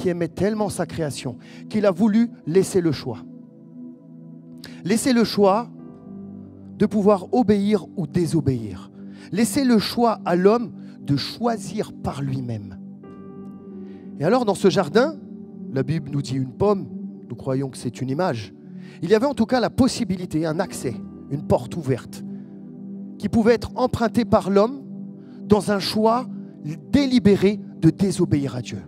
aimait tellement sa création, qu'il a voulu laisser le choix. Laisser le choix de pouvoir obéir ou désobéir. Laisser le choix à l'homme de choisir par lui-même. Et alors dans ce jardin, la Bible nous dit une pomme, nous croyons que c'est une image. Il y avait en tout cas la possibilité, un accès, une porte ouverte, qui pouvait être empruntée par l'homme dans un choix délibéré de désobéir à Dieu.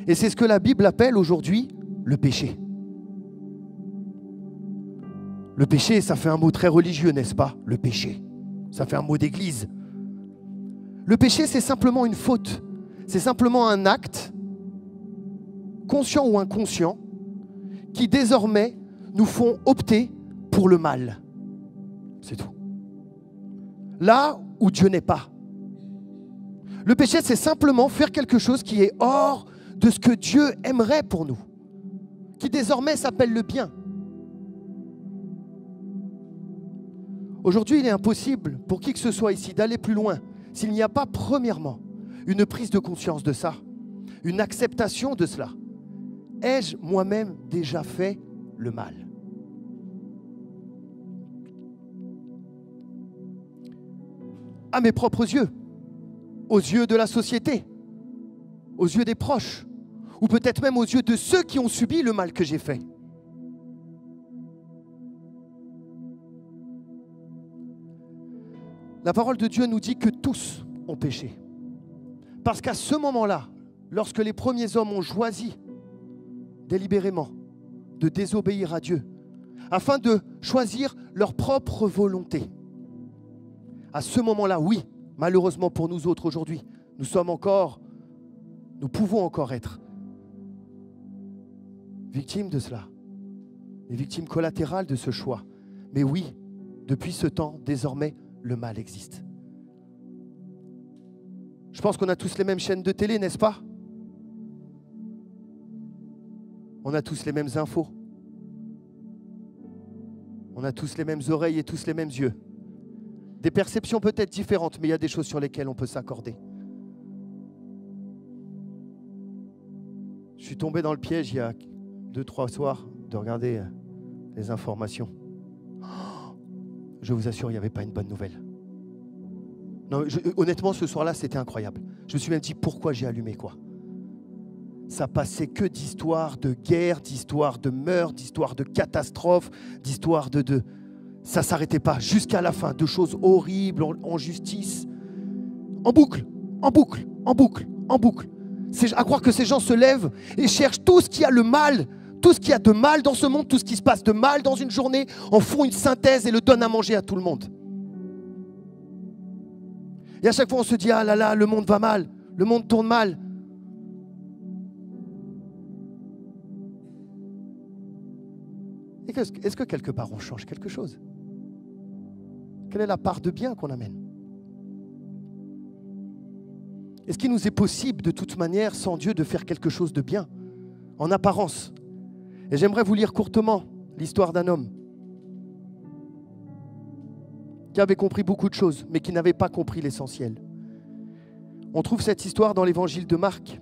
Et c'est ce que la Bible appelle aujourd'hui le péché. Le péché, ça fait un mot très religieux, n'est-ce pas? Le péché, ça fait un mot d'église. Le péché, c'est simplement une faute. C'est simplement un acte, conscient ou inconscient, qui désormais nous font opter pour le mal. C'est tout. Là où Dieu n'est pas. Le péché, c'est simplement faire quelque chose qui est hors de ce que Dieu aimerait pour nous, qui désormais s'appelle le bien. Aujourd'hui, il est impossible pour qui que ce soit ici d'aller plus loin s'il n'y a pas premièrement une prise de conscience de ça, une acceptation de cela. Ai-je moi-même déjà fait le mal? À mes propres yeux, aux yeux de la société, aux yeux des proches, ou peut-être même aux yeux de ceux qui ont subi le mal que j'ai fait. La parole de Dieu nous dit que tous ont péché. Parce qu'à ce moment-là, lorsque les premiers hommes ont choisi délibérément de désobéir à Dieu, afin de choisir leur propre volonté, à ce moment-là, oui, malheureusement pour nous autres aujourd'hui, nous pouvons encore être victimes de cela, les victimes collatérales de ce choix. Mais oui, depuis ce temps, désormais, le mal existe. Je pense qu'on a tous les mêmes chaînes de télé, n'est-ce pas? On a tous les mêmes infos. On a tous les mêmes oreilles et tous les mêmes yeux. Des perceptions peut-être différentes, mais il y a des choses sur lesquelles on peut s'accorder. Je suis tombé dans le piège il y a 2-3 soirs de regarder les informations. Je vous assure, il n'y avait pas une bonne nouvelle. Non, honnêtement, ce soir-là, c'était incroyable. Je me suis même dit, pourquoi j'ai allumé quoi? Ça passait que d'histoires de guerre, d'histoires de meurtres, d'histoires de catastrophes, d'histoires de... Ça ne s'arrêtait pas jusqu'à la fin, de choses horribles en justice. En boucle, en boucle, en boucle, en boucle. C'est à croire que ces gens se lèvent et cherchent tout ce qui a le mal, tout ce qui a de mal dans ce monde, tout ce qui se passe de mal dans une journée, en font une synthèse et le donnent à manger à tout le monde. Et à chaque fois, on se dit, ah là là, le monde va mal, le monde tourne mal. Est-ce que quelque part, on change quelque chose? Quelle est la part de bien qu'on amène? Est-ce qu'il nous est possible, de toute manière, sans Dieu, de faire quelque chose de bien, en apparence? Et j'aimerais vous lire courtement l'histoire d'un homme qui avait compris beaucoup de choses, mais qui n'avait pas compris l'essentiel. On trouve cette histoire dans l'évangile de Marc,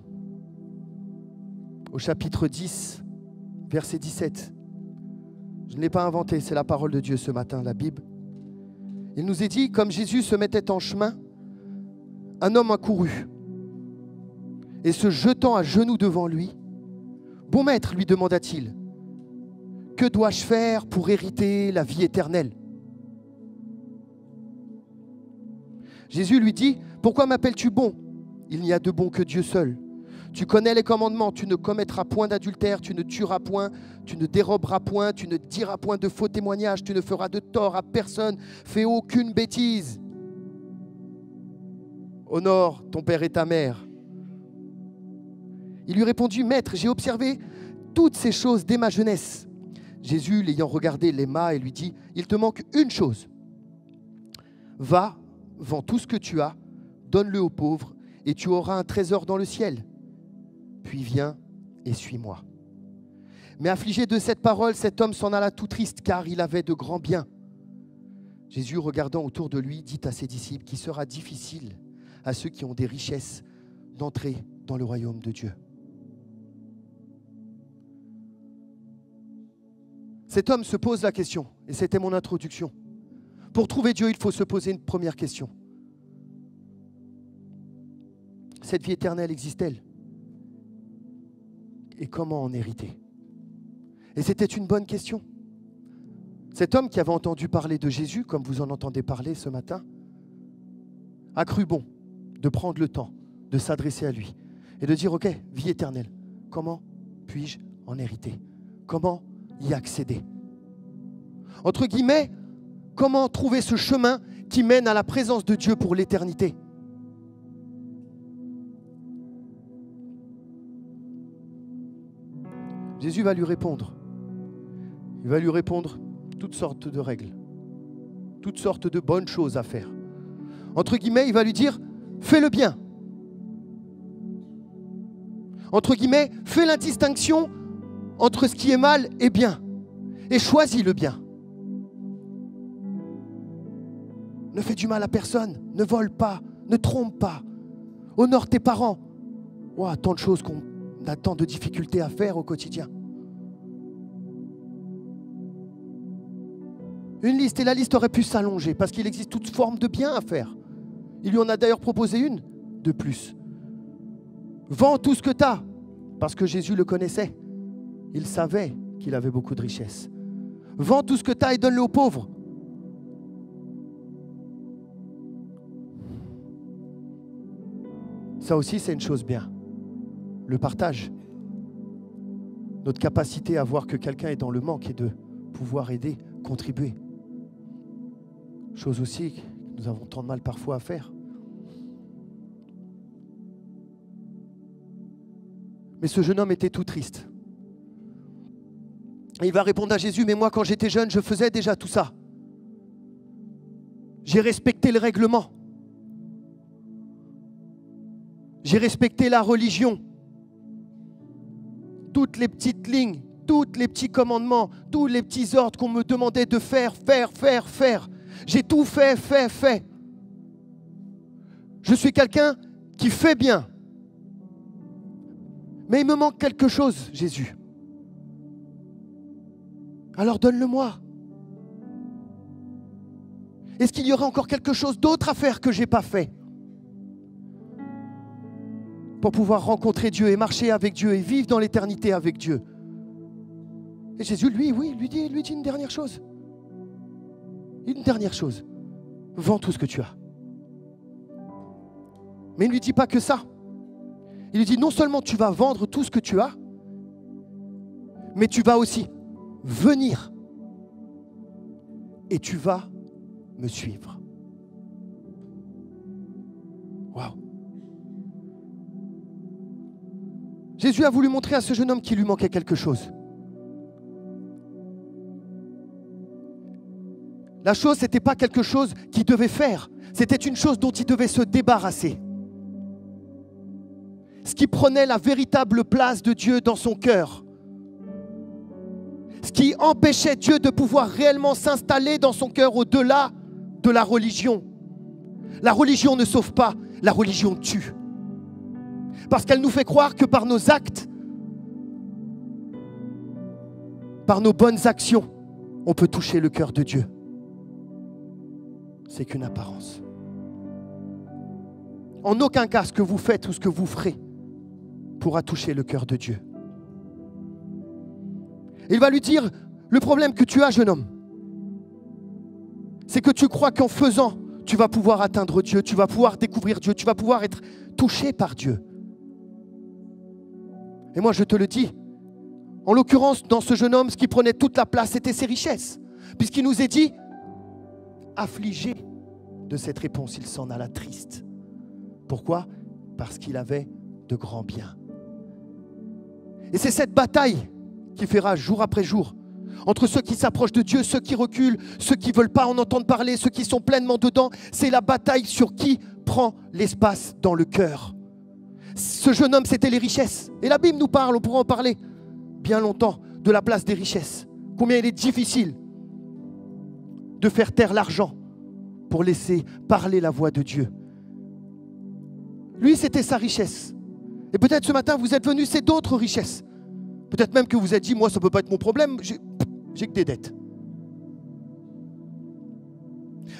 au chapitre 10, verset 17. Je ne l'ai pas inventé, c'est la parole de Dieu ce matin, la Bible. Il nous est dit, comme Jésus se mettait en chemin, un homme accourut, et se jetant à genoux devant lui, « Bon maître, lui demanda-t-il, que dois-je faire pour hériter la vie éternelle ?» Jésus lui dit, « Pourquoi m'appelles-tu bon? Il n'y a de bon que Dieu seul. Tu connais les commandements, tu ne commettras point d'adultère, tu ne tueras point, tu ne déroberas point, tu ne diras point de faux témoignages, tu ne feras de tort à personne, fais aucune bêtise. Honore ton père et ta mère. » Il lui répondit, « Maître, j'ai observé toutes ces choses dès ma jeunesse. » Jésus, l'ayant regardé, l'aima et lui dit, « Il te manque une chose. Va, vends tout ce que tu as, donne-le aux pauvres, et tu auras un trésor dans le ciel. Puis viens et suis-moi. » Mais affligé de cette parole, cet homme s'en alla tout triste, car il avait de grands biens. Jésus, regardant autour de lui, dit à ses disciples qu'il sera difficile à ceux qui ont des richesses d'entrer dans le royaume de Dieu. Cet homme se pose la question, et c'était mon introduction. Pour trouver Dieu, il faut se poser une première question. Cette vie éternelle existe-t-elle? Et comment en hériter? Et c'était une bonne question. Cet homme qui avait entendu parler de Jésus, comme vous en entendez parler ce matin, a cru bon de prendre le temps de s'adresser à lui et de dire, ok, vie éternelle, comment puis-je en hériter? Comment y accéder? Entre guillemets, comment trouver ce chemin qui mène à la présence de Dieu pour l'éternité? Jésus va lui répondre. Il va lui répondre toutes sortes de règles, toutes sortes de bonnes choses à faire. Entre guillemets, il va lui dire, fais le bien. Entre guillemets, fais la distinction entre ce qui est mal et bien. Et choisis le bien. Ne fais du mal à personne, ne vole pas, ne trompe pas. Honore tes parents. Wow, tant de choses qu'on a tant de difficultés à faire au quotidien. Une liste, et la liste aurait pu s'allonger parce qu'il existe toute forme de bien à faire. Il lui en a d'ailleurs proposé une de plus. Vends tout ce que tu as, parce que Jésus le connaissait. Il savait qu'il avait beaucoup de richesses. Vends tout ce que tu as et donne-le aux pauvres. Ça aussi, c'est une chose bien. Le partage. Notre capacité à voir que quelqu'un est dans le manque et de pouvoir aider, contribuer. Chose aussi que nous avons tant de mal parfois à faire. Mais ce jeune homme était tout triste. Et il va répondre à Jésus, mais moi quand j'étais jeune, je faisais déjà tout ça. J'ai respecté le règlement. J'ai respecté la religion. Toutes les petites lignes, tous les petits commandements, tous les petits ordres qu'on me demandait de faire. J'ai tout fait. Je suis quelqu'un qui fait bien. Mais il me manque quelque chose, Jésus. Alors donne-le-moi. Est-ce qu'il y aurait encore quelque chose d'autre à faire que je n'ai pas fait pour pouvoir rencontrer Dieu et marcher avec Dieu et vivre dans l'éternité avec Dieu? Et Jésus, lui dit une dernière chose. Une dernière chose. Vends tout ce que tu as. Mais il ne lui dit pas que ça. Il lui dit non seulement tu vas vendre tout ce que tu as, mais tu vas aussi venir et tu vas me suivre. Waouh! Jésus a voulu montrer à ce jeune homme qu'il lui manquait quelque chose. La chose, ce n'était pas quelque chose qu'il devait faire, c'était une chose dont il devait se débarrasser. Ce qui prenait la véritable place de Dieu dans son cœur. Ce qui empêchait Dieu de pouvoir réellement s'installer dans son cœur au-delà de la religion. La religion ne sauve pas, la religion tue. Parce qu'elle nous fait croire que par nos actes, par nos bonnes actions, on peut toucher le cœur de Dieu. C'est qu'une apparence. En aucun cas, ce que vous faites ou ce que vous ferez pourra toucher le cœur de Dieu. Il va lui dire, le problème que tu as, jeune homme, c'est que tu crois qu'en faisant, tu vas pouvoir atteindre Dieu, tu vas pouvoir découvrir Dieu, tu vas pouvoir être touché par Dieu. Et moi, je te le dis, en l'occurrence, dans ce jeune homme, ce qui prenait toute la place, c'était ses richesses. Puisqu'il nous est dit, affligé de cette réponse, il s'en alla triste. Pourquoi? Parce qu'il avait de grands biens. Et c'est cette bataille qui fera jour après jour entre ceux qui s'approchent de Dieu, ceux qui reculent, ceux qui ne veulent pas en entendre parler, ceux qui sont pleinement dedans. C'est la bataille sur qui prend l'espace dans le cœur. Ce jeune homme, c'était les richesses. Et la Bible nous parle, on pourra en parler bien longtemps, de la place des richesses. Combien il est difficile de faire taire l'argent pour laisser parler la voix de Dieu. Lui, c'était sa richesse. Et peut-être ce matin, vous êtes venu, c'est d'autres richesses. Peut-être même que vous êtes dit, moi, ça ne peut pas être mon problème, j'ai que des dettes.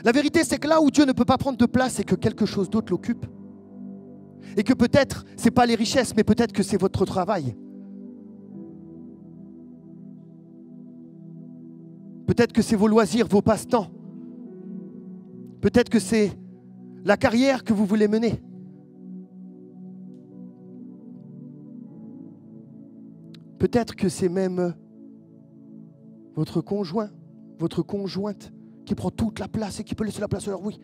La vérité, c'est que là où Dieu ne peut pas prendre de place, c'est que quelque chose d'autre l'occupe. Et que peut-être, ce n'est pas les richesses, mais peut-être que c'est votre travail. Peut-être que c'est vos loisirs, vos passe-temps. Peut-être que c'est la carrière que vous voulez mener. Peut-être que c'est même votre conjoint, votre conjointe qui prend toute la place et qui peut laisser la place. Alors oui,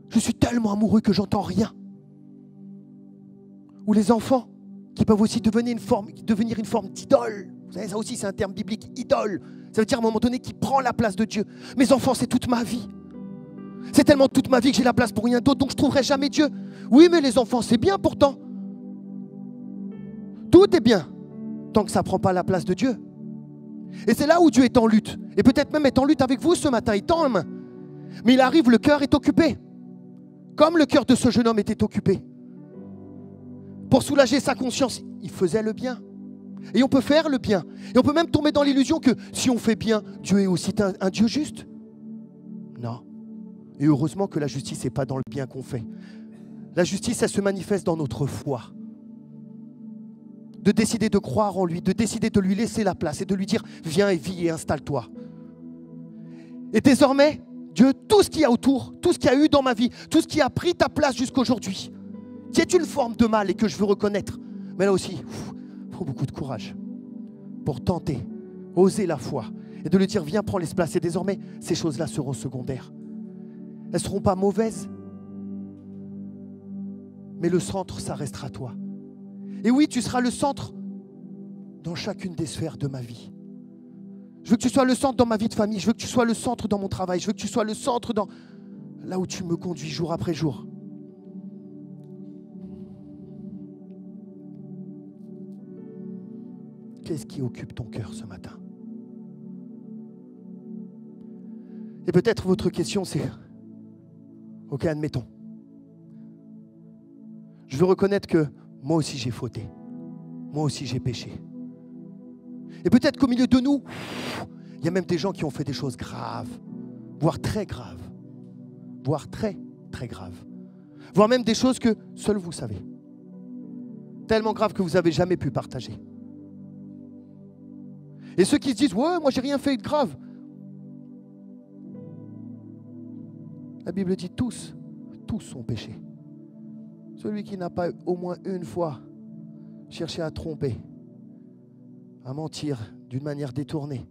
je suis tellement amoureux que j'entends rien. Ou les enfants qui peuvent aussi devenir une forme d'idole. Vous savez, ça aussi c'est un terme biblique, idole. Ça veut dire à un moment donné qui prend la place de Dieu. Mes enfants, c'est toute ma vie. C'est tellement toute ma vie que j'ai la place pour rien d'autre, donc je ne trouverai jamais Dieu. Oui, mais les enfants, c'est bien pourtant. Tout est bien, tant que ça ne prend pas la place de Dieu. Et c'est là où Dieu est en lutte. Et peut-être même est en lutte avec vous ce matin, il tend la main. Mais il arrive, le cœur est occupé. Comme le cœur de ce jeune homme était occupé. Pour soulager sa conscience, il faisait le bien. Et on peut faire le bien. Et on peut même tomber dans l'illusion que si on fait bien, Dieu est aussi un Dieu juste. Non. Et heureusement que la justice n'est pas dans le bien qu'on fait. La justice, elle se manifeste dans notre foi. De décider de croire en lui, de décider de lui laisser la place et de lui dire « Viens et vis et installe-toi ». Et désormais, Dieu, tout ce qu'il y a autour, tout ce qu'il y a eu dans ma vie, tout ce qui a pris ta place jusqu'aujourd'hui, qui est une forme de mal et que je veux reconnaître. Mais là aussi, il faut beaucoup de courage pour tenter, oser la foi et de lui dire « Viens, prends l'espace ». Et désormais, ces choses-là seront secondaires. Elles ne seront pas mauvaises, mais le centre, ça restera toi. Et oui, tu seras le centre dans chacune des sphères de ma vie. Je veux que tu sois le centre dans ma vie de famille. Je veux que tu sois le centre dans mon travail. Je veux que tu sois le centre dans là où tu me conduis jour après jour. Qu'est-ce qui occupe ton cœur ce matin? Et peut-être votre question c'est, ok, admettons. Je veux reconnaître que moi aussi j'ai fauté. Moi aussi j'ai péché. Et peut-être qu'au milieu de nous, il y a même des gens qui ont fait des choses graves, voire très graves. voire très, très graves. Voire même des choses que seuls vous savez. Tellement graves que vous n'avez jamais pu partager. Et ceux qui se disent « Ouais, moi j'ai rien fait de grave ». La Bible dit tous ont péché. Celui qui n'a pas au moins une fois cherché à tromper, à mentir d'une manière détournée,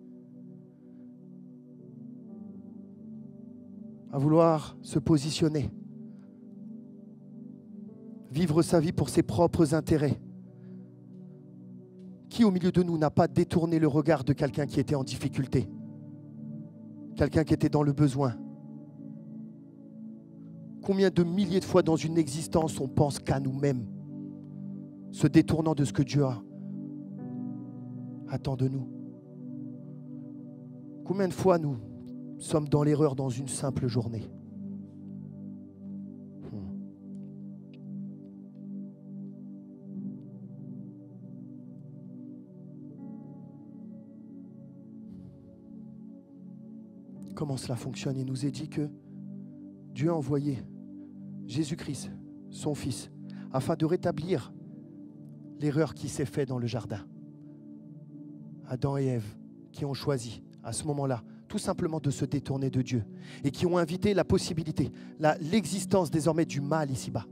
à vouloir se positionner, vivre sa vie pour ses propres intérêts. Qui au milieu de nous n'a pas détourné le regard de quelqu'un qui était en difficulté, quelqu'un qui était dans le besoin? Combien de milliers de fois dans une existence on pense qu'à nous-mêmes, se détournant de ce que Dieu attend de nous? Combien de fois nous sommes dans l'erreur dans une simple journée? Comment cela fonctionne? Il nous est dit que Dieu a envoyé Jésus-Christ, son Fils, afin de rétablir l'erreur qui s'est faite dans le jardin. Adam et Ève qui ont choisi à ce moment-là tout simplement de se détourner de Dieu et qui ont invité la possibilité, l'existence désormais du mal ici-bas.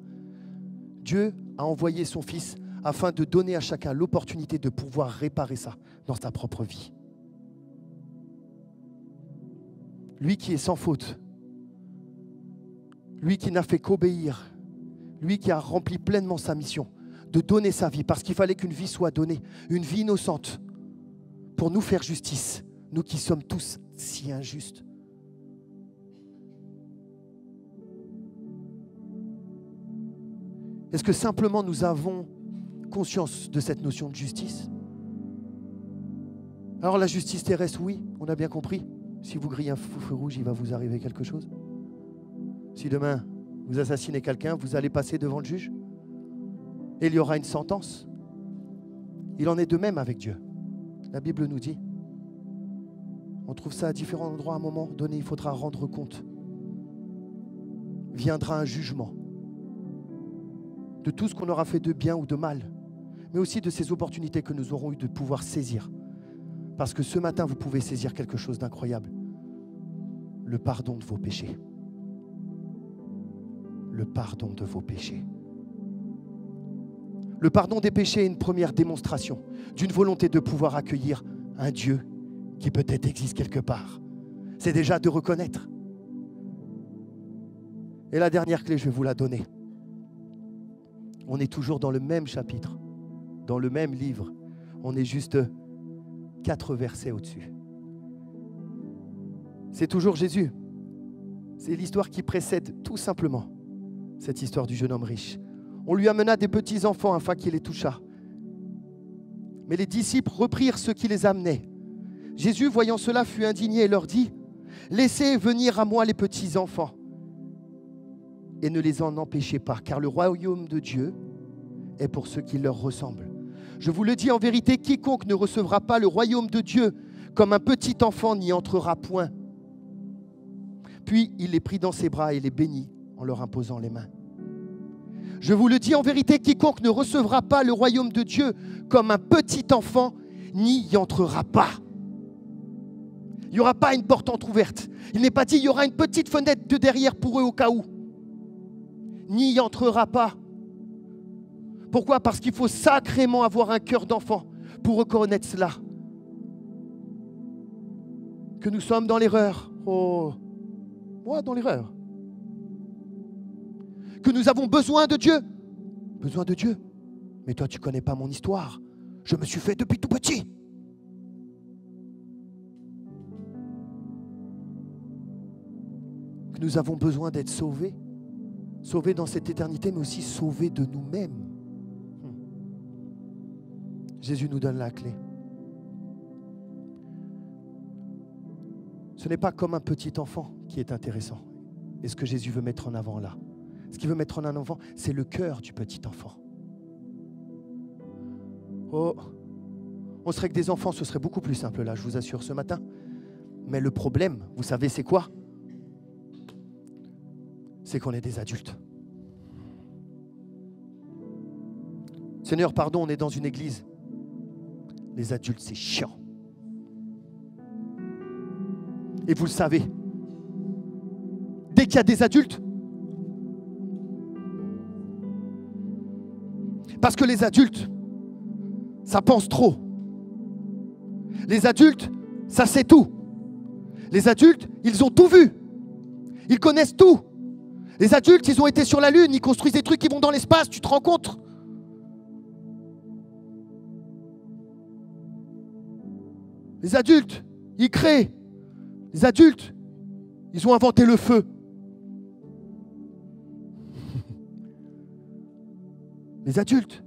Dieu a envoyé son Fils afin de donner à chacun l'opportunité de pouvoir réparer ça dans sa propre vie. Lui qui est sans faute, lui qui n'a fait qu'obéir, lui qui a rempli pleinement sa mission de donner sa vie parce qu'il fallait qu'une vie soit donnée, une vie innocente pour nous faire justice, nous qui sommes tous si injustes. Est-ce que simplement nous avons conscience de cette notion de justice? Alors la justice terrestre, oui, on a bien compris. Si vous grillez un feu rouge, il va vous arriver quelque chose. Si demain, vous assassinez quelqu'un, vous allez passer devant le juge et il y aura une sentence. Il en est de même avec Dieu. La Bible nous dit, on trouve ça à différents endroits, à un moment donné, il faudra rendre compte. Viendra un jugement de tout ce qu'on aura fait de bien ou de mal, mais aussi de ces opportunités que nous aurons eu de pouvoir saisir. Parce que ce matin, vous pouvez saisir quelque chose d'incroyable. Le pardon de vos péchés. Le pardon de vos péchés. Le pardon des péchés est une première démonstration d'une volonté de pouvoir accueillir un Dieu qui peut-être existe quelque part. C'est déjà de reconnaître. Et la dernière clé, je vais vous la donner. On est toujours dans le même chapitre, dans le même livre. On est juste 4 versets au-dessus. C'est toujours Jésus. C'est l'histoire qui précède tout simplement cette histoire du jeune homme riche. On lui amena des petits enfants afin qu'il les touchât. Mais les disciples reprirent ceux qui les amenaient. Jésus, voyant cela, fut indigné et leur dit : laissez venir à moi les petits enfants et ne les en empêchez pas, car le royaume de Dieu est pour ceux qui leur ressemblent. Je vous le dis en vérité, quiconque ne recevra pas le royaume de Dieu comme un petit enfant n'y entrera point. Puis il les prit dans ses bras et les bénit en leur imposant les mains. Je vous le dis en vérité, quiconque ne recevra pas le royaume de Dieu comme un petit enfant n'y entrera pas. Il n'y aura pas une porte entrouverte. Il n'est pas dit il y aura une petite fenêtre de derrière pour eux au cas où. N'y entrera pas. Pourquoi? Parce qu'il faut sacrément avoir un cœur d'enfant pour reconnaître cela. Que nous sommes dans l'erreur. Oh, moi dans l'erreur. Que nous avons besoin de Dieu. Besoin de Dieu. Mais toi, tu ne connais pas mon histoire. Je me suis fait depuis tout petit. Que nous avons besoin d'être sauvés. Sauvés dans cette éternité, mais aussi sauvés de nous-mêmes. Jésus nous donne la clé. Ce n'est pas comme un petit enfant qui est intéressant. Et ce que Jésus veut mettre en avant là. Ce qu'il veut mettre en avant, c'est le cœur du petit enfant. Oh, on serait que des enfants, ce serait beaucoup plus simple là, je vous assure, ce matin. Mais le problème, vous savez c'est quoi? c'est qu'on est des adultes. Seigneur, pardon, on est dans une église. Les adultes, c'est chiant. Et vous le savez, dès qu'il y a des adultes, parce que les adultes, ça pense trop. Les adultes, ça sait tout. Les adultes, ils ont tout vu. Ils connaissent tout. Les adultes, ils ont été sur la Lune, ils construisent des trucs qui vont dans l'espace, tu te rends compte? Les adultes, ils créent. Les adultes, ils ont inventé le feu. Les adultes,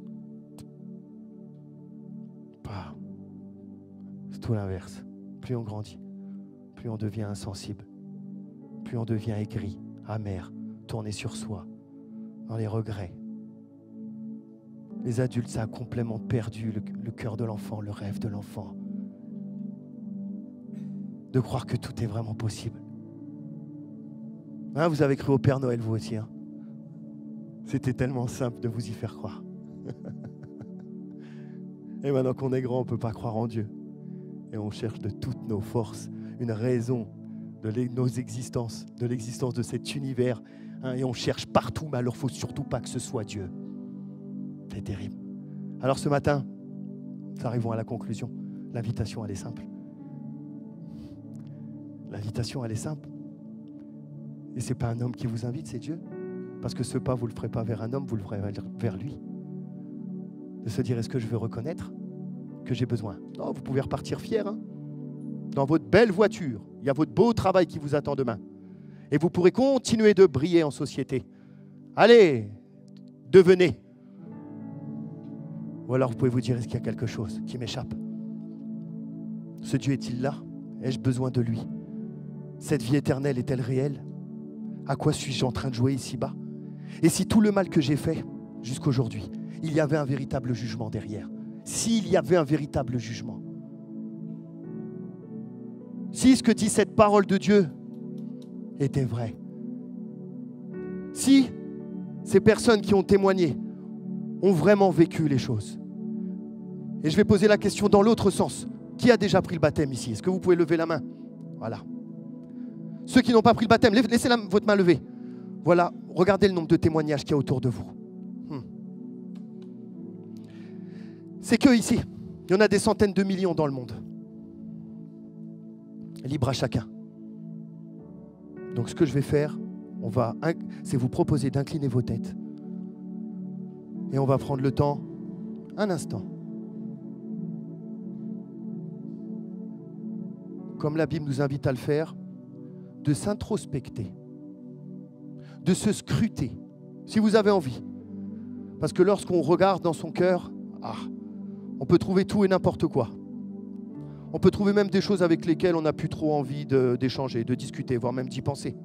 c'est tout l'inverse. Plus on grandit, plus on devient insensible, plus on devient aigri, amer, tourné sur soi, dans les regrets. Les adultes, ça a complètement perdu le cœur de l'enfant, le rêve de l'enfant. De croire que tout est vraiment possible. Hein, vous avez cru au Père Noël, vous aussi. Hein? C'était tellement simple de vous y faire croire. Et maintenant qu'on est grand, on ne peut pas croire en Dieu. Et on cherche de toutes nos forces une raison de nos existences, de l'existence de cet univers. Hein, et on cherche partout, mais alors il ne faut surtout pas que ce soit Dieu. C'est terrible. Alors ce matin, nous arrivons à la conclusion. L'invitation, elle est simple. L'invitation, elle est simple. Et ce n'est pas un homme qui vous invite, c'est Dieu. Parce que ce pas, vous ne le ferez pas vers un homme, vous le ferez vers lui. De se dire, est-ce que je veux reconnaître que j'ai besoin? Non, vous pouvez repartir fier. Hein, dans votre belle voiture, il y a votre beau travail qui vous attend demain. Et vous pourrez continuer de briller en société. Allez, devenez. Ou alors vous pouvez vous dire, est-ce qu'il y a quelque chose qui m'échappe? Ce Dieu est-il là? Ai-je besoin de lui? Cette vie éternelle est-elle réelle? À quoi suis-je en train de jouer ici-bas? Et si tout le mal que j'ai fait jusqu'aujourd'hui, il y avait un véritable jugement derrière? S'il y avait un véritable jugement? Si ce que dit cette parole de Dieu était vrai? Si ces personnes qui ont témoigné ont vraiment vécu les choses? Et je vais poser la question dans l'autre sens. Qui a déjà pris le baptême ici? Est-ce que vous pouvez lever la main? Voilà. Ceux qui n'ont pas pris le baptême, laissez votre main levée. Voilà, regardez le nombre de témoignages qu'il y a autour de vous. C'est que ici, il y en a des centaines de millions dans le monde. Libre à chacun. Donc ce que je vais faire, c'est vous proposer d'incliner vos têtes. Et on va prendre le temps, un instant. Comme la Bible nous invite à le faire, de s'introspecter, de se scruter, si vous avez envie. Parce que lorsqu'on regarde dans son cœur, on peut trouver tout et n'importe quoi. On peut trouver même des choses avec lesquelles on n'a plus trop envie d'échanger, de discuter, voire même d'y penser.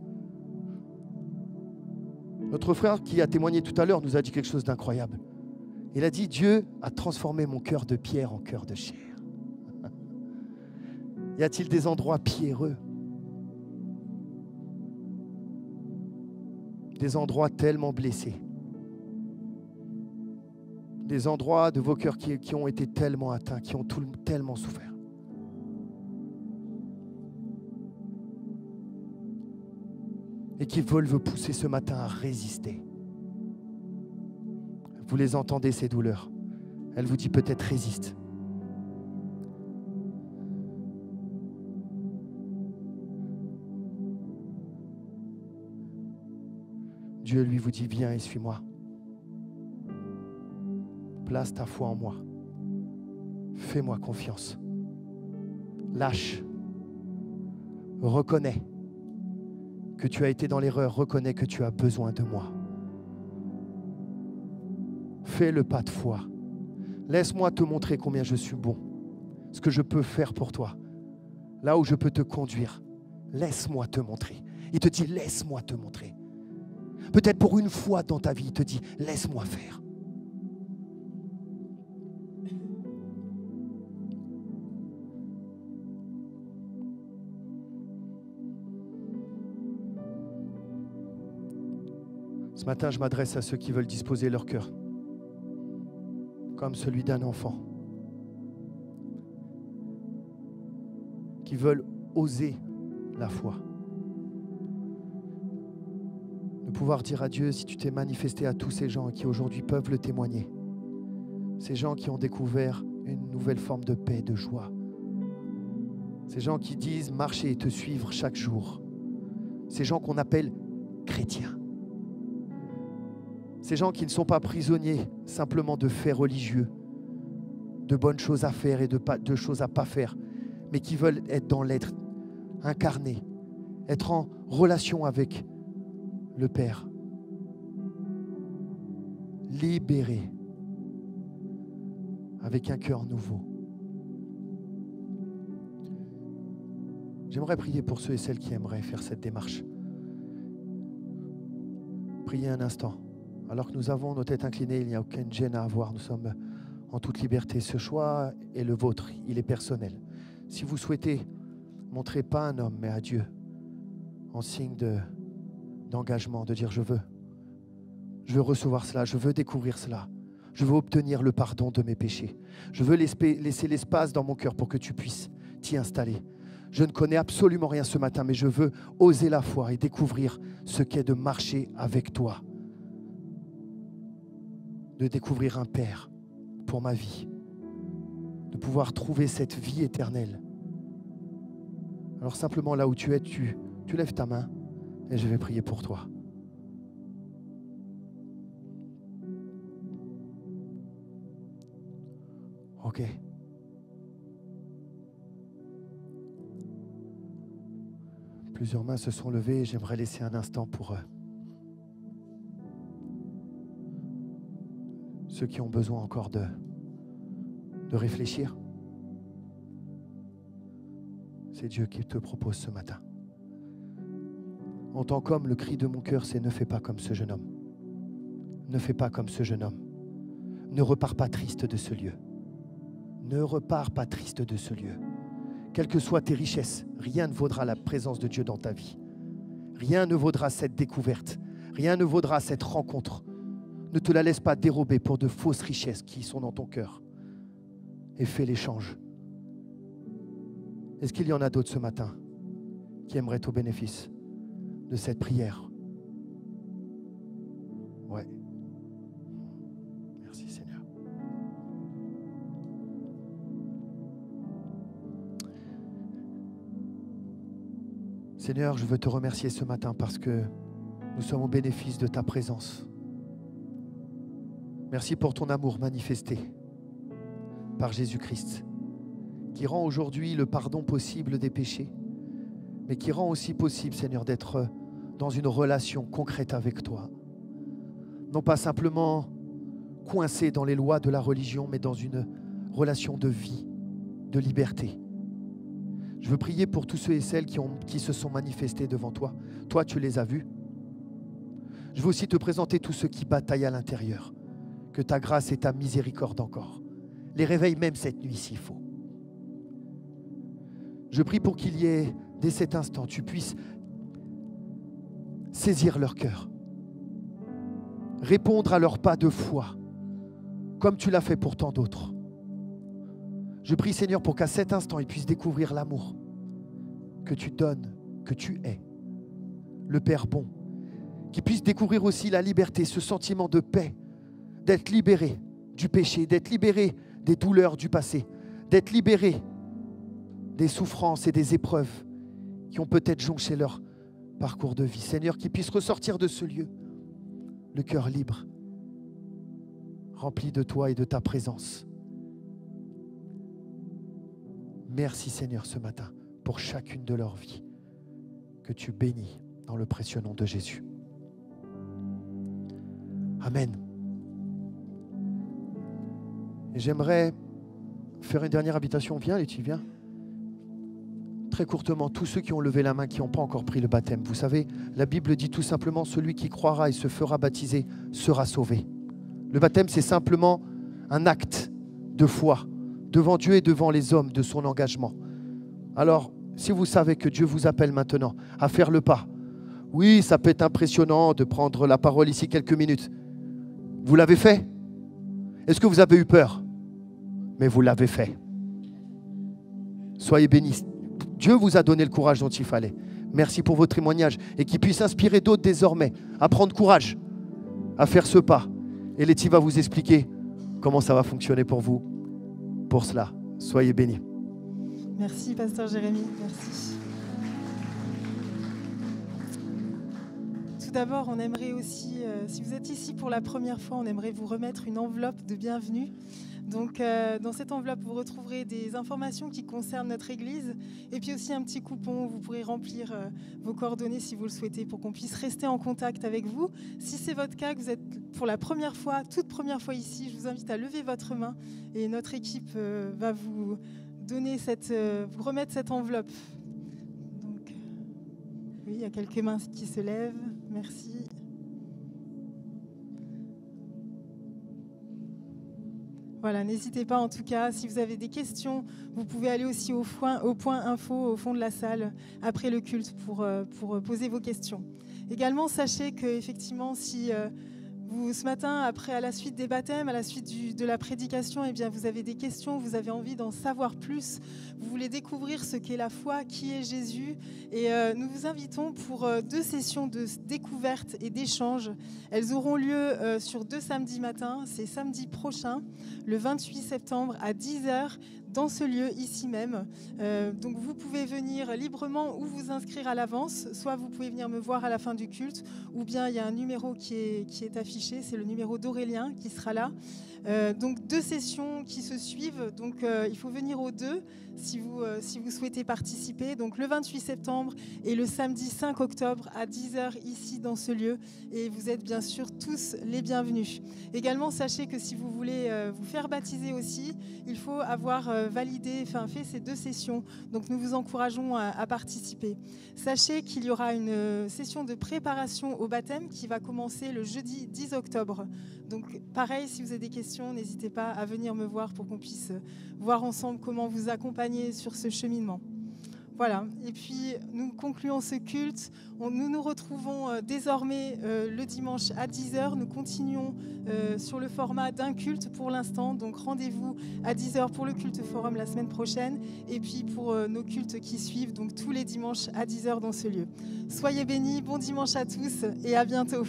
Notre frère qui a témoigné tout à l'heure nous a dit quelque chose d'incroyable. Il a dit, Dieu a transformé mon cœur de pierre en cœur de chair. Y a-t-il des endroits pierreux? Des endroits tellement blessés? Des endroits de vos cœurs qui ont été tellement atteints, qui ont tellement souffert? Et qui veulent vous pousser ce matin à résister. Vous les entendez, ces douleurs. Elle vous dit peut-être résiste. Dieu, lui, vous dit, viens et suis-moi. Place ta foi en moi. Fais-moi confiance. Lâche. Reconnais que tu as été dans l'erreur. Reconnais que tu as besoin de moi. Fais le pas de foi. Laisse-moi te montrer combien je suis bon. Ce que je peux faire pour toi. Là où je peux te conduire. Laisse-moi te montrer. Il te dit, laisse-moi te montrer. Peut-être pour une fois dans ta vie, il te dit, laisse-moi faire. Ce matin, je m'adresse à ceux qui veulent disposer leur cœur comme celui d'un enfant, qui veulent oser la foi. De pouvoir dire à Dieu, si tu t'es manifesté à tous ces gens qui aujourd'hui peuvent le témoigner, ces gens qui ont découvert une nouvelle forme de paix, de joie, ces gens qui disent marcher et te suivre chaque jour, ces gens qu'on appelle chrétiens, ces gens qui ne sont pas prisonniers simplement de faits religieux, de bonnes choses à faire et de choses à pas faire, mais qui veulent être dans l'être, incarnés, être en relation avec le Père, libérés, avec un cœur nouveau. J'aimerais prier pour ceux et celles qui aimeraient faire cette démarche. Priez un instant. Alors que nous avons nos têtes inclinées, il n'y a aucune gêne à avoir. Nous sommes en toute liberté. Ce choix est le vôtre, il est personnel. Si vous souhaitez, montrez pas à un homme, mais à Dieu, en signe d'engagement, de dire je veux recevoir cela, je veux découvrir cela, je veux obtenir le pardon de mes péchés. Je veux laisser l'espace dans mon cœur pour que tu puisses t'y installer. Je ne connais absolument rien ce matin, mais je veux oser la foi et découvrir ce qu'est de marcher avec toi. De découvrir un Père pour ma vie, de pouvoir trouver cette vie éternelle. Alors simplement là où tu es, tu lèves ta main et je vais prier pour toi. Ok. Plusieurs mains se sont levées et j'aimerais laisser un instant pour ceux qui ont besoin encore de réfléchir. C'est Dieu qui te propose ce matin. En tant qu'homme, le cri de mon cœur, c'est ne fais pas comme ce jeune homme. Ne fais pas comme ce jeune homme. Ne repars pas triste de ce lieu. Ne repars pas triste de ce lieu. Quelles que soient tes richesses, rien ne vaudra la présence de Dieu dans ta vie. Rien ne vaudra cette découverte. Rien ne vaudra cette rencontre. Ne te la laisse pas dérober pour de fausses richesses qui sont dans ton cœur. Et fais l'échange. Est-ce qu'il y en a d'autres ce matin qui aimeraient au bénéfice de cette prière? Ouais. Merci Seigneur. Seigneur, je veux te remercier ce matin parce que nous sommes au bénéfice de ta présence. Merci pour ton amour manifesté par Jésus-Christ, qui rend aujourd'hui le pardon possible des péchés, mais qui rend aussi possible, Seigneur, d'être dans une relation concrète avec toi. Non pas simplement coincé dans les lois de la religion, mais dans une relation de vie, de liberté. Je veux prier pour tous ceux et celles qui se sont manifestés devant toi. Toi, tu les as vus. Je veux aussi te présenter tous ceux qui bataillent à l'intérieur. Que ta grâce et ta miséricorde encore les réveillent même cette nuit s'il faut. Je prie pour qu'il y ait, dès cet instant, tu puisses saisir leur cœur, répondre à leurs pas de foi, comme tu l'as fait pour tant d'autres. Je prie, Seigneur, pour qu'à cet instant, ils puissent découvrir l'amour que tu donnes, que tu es, le Père bon, qu'ils puissent découvrir aussi la liberté, ce sentiment de paix, d'être libéré du péché, d'être libéré des douleurs du passé, d'être libéré des souffrances et des épreuves qui ont peut-être jonché leur parcours de vie. Seigneur, qu'ils puissent ressortir de ce lieu, le cœur libre, rempli de toi et de ta présence. Merci Seigneur ce matin pour chacune de leurs vies que tu bénis dans le précieux nom de Jésus. Amen. Et j'aimerais faire une dernière invitation. Viens, Letty, viens. Très courtement, tous ceux qui ont levé la main, qui n'ont pas encore pris le baptême. Vous savez, la Bible dit tout simplement, celui qui croira et se fera baptiser sera sauvé. Le baptême, c'est simplement un acte de foi devant Dieu et devant les hommes de son engagement. Alors, si vous savez que Dieu vous appelle maintenant à faire le pas, Oui, ça peut être impressionnant de prendre la parole ici quelques minutes. Vous l'avez fait? Est-ce que vous avez eu peur? Mais vous l'avez fait. Soyez bénis. Dieu vous a donné le courage dont il fallait. Merci pour vos témoignages et qu'il puisse inspirer d'autres désormais à prendre courage, à faire ce pas. Et Letty va vous expliquer comment ça va fonctionner pour vous. Pour cela, soyez bénis. Merci, Pasteur Jérémy. Merci. Tout d'abord, on aimerait aussi, si vous êtes ici pour la première fois, on aimerait vous remettre une enveloppe de bienvenue. Donc, dans cette enveloppe, vous retrouverez des informations qui concernent notre Église et puis aussi un petit coupon où vous pourrez remplir vos coordonnées si vous le souhaitez pour qu'on puisse rester en contact avec vous. Si c'est votre cas, que vous êtes pour la première fois, toute première fois ici, je vous invite à lever votre main et notre équipe va vous donner vous remettre cette enveloppe. Donc, oui, il y a quelques mains qui se lèvent. Merci. Voilà, n'hésitez pas en tout cas, si vous avez des questions, vous pouvez aller aussi au point info au fond de la salle après le culte pour poser vos questions. Également, sachez qu'effectivement, si vous, ce matin, à la suite des baptêmes, à la suite de la prédication, eh bien, vous avez des questions, vous avez envie d'en savoir plus, vous voulez découvrir ce qu'est la foi, qui est Jésus. Et nous vous invitons pour 2 sessions de découverte et d'échange. Elles auront lieu sur 2 samedis matins. C'est samedi prochain, le 28 septembre à 10h, dans ce lieu, ici même. Donc vous pouvez venir librement ou vous inscrire à l'avance, soit vous pouvez venir me voir à la fin du culte, ou bien il y a un numéro qui est affiché, c'est le numéro d'Aurélien qui sera là. Donc 2 sessions qui se suivent, donc il faut venir aux 2 si vous souhaitez participer. Donc le 28 septembre et le samedi 5 octobre à 10h ici dans ce lieu, et vous êtes bien sûr tous les bienvenus. Également, sachez que si vous voulez vous faire baptiser aussi, il faut avoir fait ces 2 sessions. Donc nous vous encourageons à participer. Sachez qu'il y aura une session de préparation au baptême qui va commencer le jeudi 10 octobre. Donc pareil, si vous avez des questions, n'hésitez pas à venir me voir pour qu'on puisse voir ensemble comment vous accompagner sur ce cheminement. Voilà, et puis nous concluons ce culte. Nous nous retrouvons désormais le dimanche à 10h. Nous continuons sur le format d'un culte pour l'instant. Donc rendez-vous à 10h pour le culte forum la semaine prochaine. Et puis pour nos cultes qui suivent, donc tous les dimanches à 10h dans ce lieu. Soyez bénis, bon dimanche à tous et à bientôt.